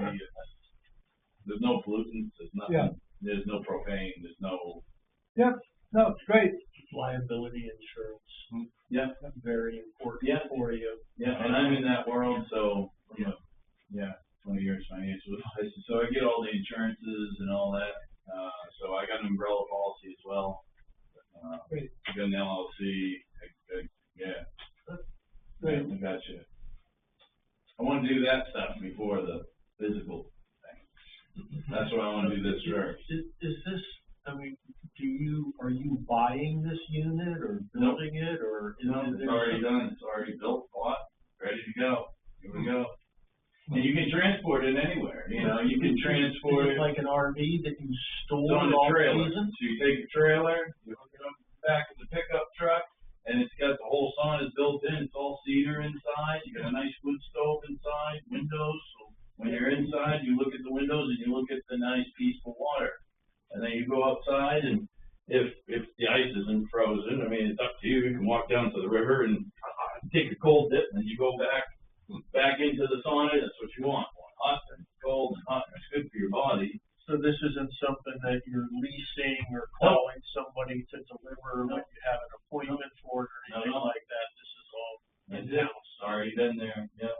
I: There's no pollutants. There's nothing.
A: Yeah.
I: There's no propane. There's no.
A: Yep. No, it's great.
E: Liability insurance.
I: Yeah.
E: Very important for you.
I: Yeah, and I'm in that world, so 20 years financial advisor. So I get all the insurances and all that. So I got an umbrella policy as well.
A: Great.
I: I got an LLC.
A: Great.
I: I got you. I want to do that stuff before the physical thing. That's what I want to do this first.
E: Is this? I mean, are you buying this unit or building it or?
I: No, it's already done. It's already built, bought, ready to go. Here we go. And you can transport it anywhere. You can transport it
E: like an RV that you store
I: on a
E: all
I: trailer.
E: season.
I: So you take a trailer, you hook it up to the back of the pickup truck, and it's got the whole sauna is built in. It's all cedar inside. You got a nice wood stove inside, windows. So when you're inside, you look at the windows and you look at the nice peaceful water. And then you go outside, and if the ice isn't frozen, I mean, it's up to you. You can walk down to the river and take a cold dip, and you go back into the sauna. That's what you want. Hot and cold and hot. It's good for your body.
E: So this isn't something that you're leasing or calling somebody to deliver when you have an appointment for it or anything like that. This is all in-house.
I: Already been there. Yep.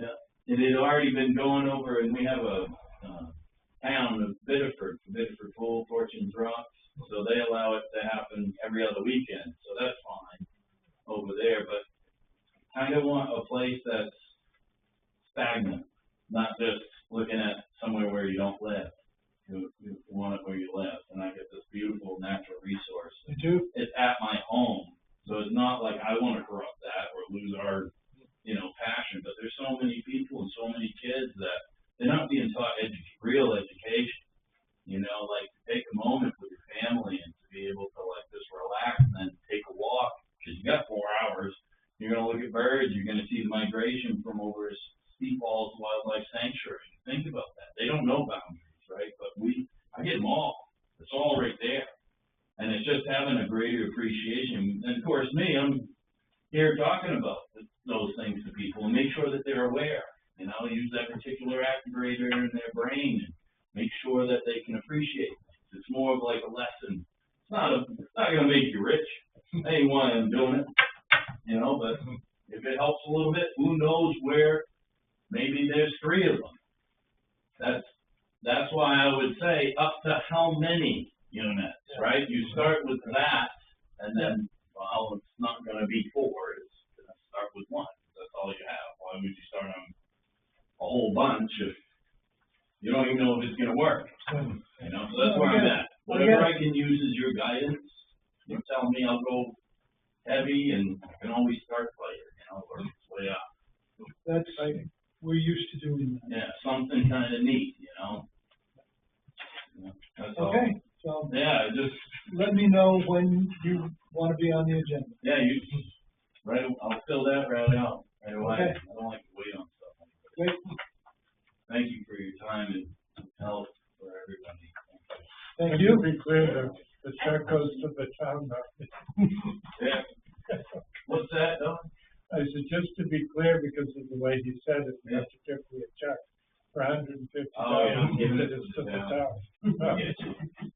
I: Yeah. It had already been going over, and we have a town of Biddeford Pool, Fortune's Rocks. So they allow it to happen every other weekend. So that's fine over there. But kind of want a place that's stagnant, not just looking at somewhere where you don't live. You want it where you live, and I get this beautiful natural resource.
A: You do?
I: It's at my home, so it's not like I want to corrupt that or lose our, passion. But there's so many people and so many kids that they're not being taught real education. Like take a moment with your family and to be able to just relax and then take a walk because you got 4 hours. You're gonna look at birds. You're gonna see the migration from over Steep Falls Wildlife Sanctuary. Think about that. They don't know boundaries, right? But I get them all. It's all right there. And it's just having a greater appreciation. And of course, I'm here talking about those things to people and make sure that they're aware. Use that particular activator in their brain and make sure that they can appreciate things. It's more of like a lesson. It's not going to make you rich. I ain't why I'm doing it, but if it helps a little bit, who knows where maybe there's 3 of them. That's why I would say up to how many units, right? You start with that, and then, it's not going to be 4. It's going to start with 1. That's all you have. Why would you start on a whole bunch if you don't even know if it's going to work? So that's where I'm at. Whatever I can use as your guidance, you tell me, I'll go heavy and can always start later, work its way up.
A: That's, we're used to doing that.
I: Yeah, something kinda neat, That's all.
A: Okay, so
I: Yeah, just,
A: let me know when you wanna be on the agenda.
I: yeah, I'll fill that right out right away.
A: Okay.
I: I don't like to wait on stuff.
A: Great.
I: Thank you for your time and help for everybody.
A: Thank
D: To
A: you.
D: be clear, the check goes to the town,
I: Yeah. What's that, Don?
D: I said, just to be clear, because of the way he said it, we have to give me a check for $150.
I: Oh, yeah, I'm giving it
D: It's
I: to
D: to
I: the
D: the
I: town.
D: town.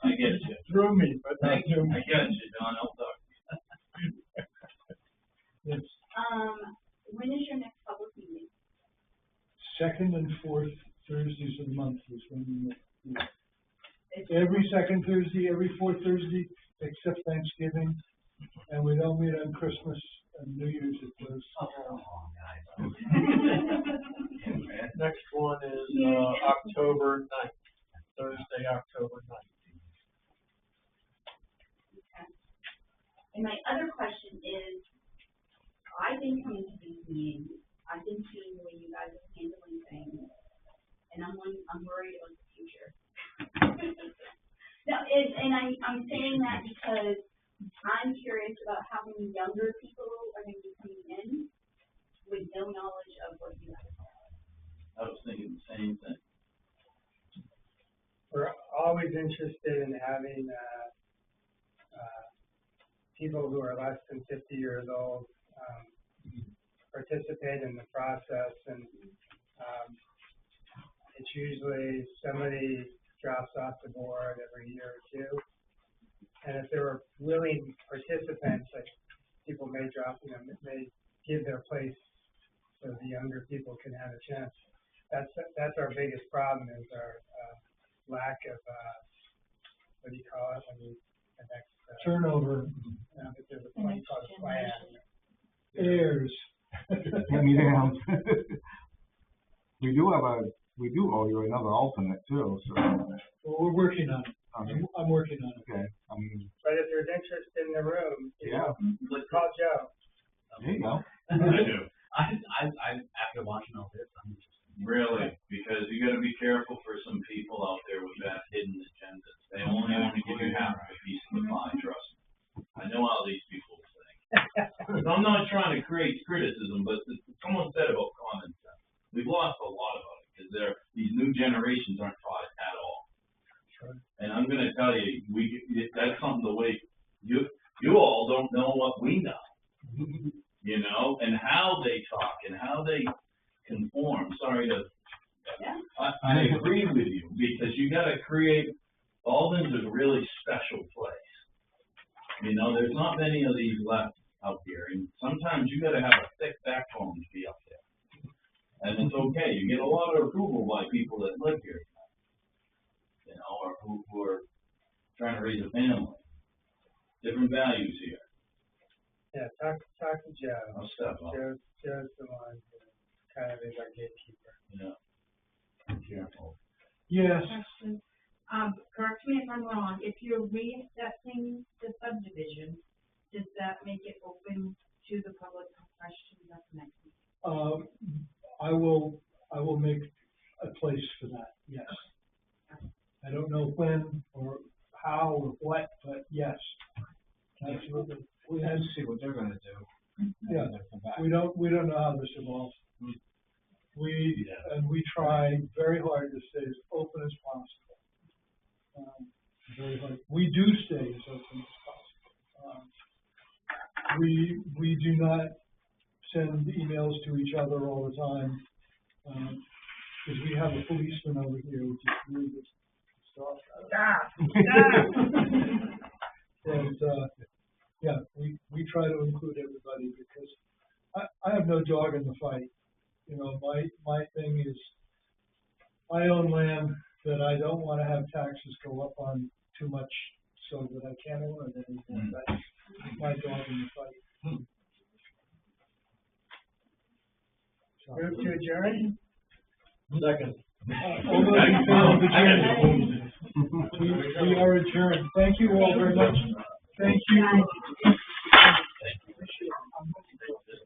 I: I get you.
D: Through me, but not to me.
I: I get you, Don, I'll talk.
A: Yes,
L: When is your next public meeting?
A: second and fourth Thursdays of the month is when we meet. Every second Thursday, every fourth Thursday, except Thanksgiving, and we don't meet on Christmas and New Year's at those.
E: Next one is, October 9th, Thursday, October 9th.
L: Okay. And my other question is, I've been coming to these meetings, I've been seeing the way you guys are handling things, and I'm worried about the future. No, I'm saying that because I'm curious about how many younger people are going to be coming in with no knowledge of what you guys are.
I: I was thinking the same thing.
D: We're always interested in having, people who are less than 50 years old, participate in the process, and, it's usually somebody drops off the board every year or two. And if there are willing participants, like people may drop, may give their place so the younger people can have a chance. That's our biggest problem is our lack of what do you call it when you the next
A: Turnover,
D: but there's a point called a plan.
A: heirs.
M: We do owe you another alternate too, so.
A: Well, we're working on it. I'm working on it.
M: Okay,
D: But if there's interest in the room,
M: yeah,
D: call Joe.
M: there you go.
I: I do.
F: I after watching all this, I'm interested.
I: Really, because you gotta be careful for some people out there with that hidden agendas. They only want to give you half a piece of the pie, trust me. I know how these people think. I'm not trying to create criticism, but someone said about common sense. We've lost a lot of it because these new generations aren't taught it at all. And I'm gonna tell you, that's something the way you all don't know what we know. And how they talk and how they conform. Sorry to, I agree with you because you got to create. Alden's a really special place. There's not many of these left out here, and sometimes you got to have a thick backbone to be up there. And it's okay. You get a lot of approval by people that live here, or who are trying to raise a family. Different values here.
D: Yeah, talk to Joe.
I: I'll step up.
D: Joe's the one who kind of is our gatekeeper.
I: Yeah. Be careful.
A: Yes,
K: Question, correct me if I'm wrong, if you're reassessing the subdivision, does that make it open to the public for questions at the next meeting?
A: I will make a place for that, yes. I don't know when or how or what, but yes. Absolutely.
B: We have to see what they're gonna do.
A: Yeah, we don't know how this evolves. We try very hard to stay as open as possible. Very hard. We do stay as open as possible. We do not send emails to each other all the time, because we have a policeman over here who just really gets stuff. And, yeah, we try to include everybody because I have no dog in the fight. My thing is, I own land that I don't want to have taxes go up on too much so that I can't own it anymore. That's my dog in the fight. So,
D: Move to adjourn?
E: Second.
A: all those in favor of adjournment, we are adjourned. Thank you all very much. Thank you.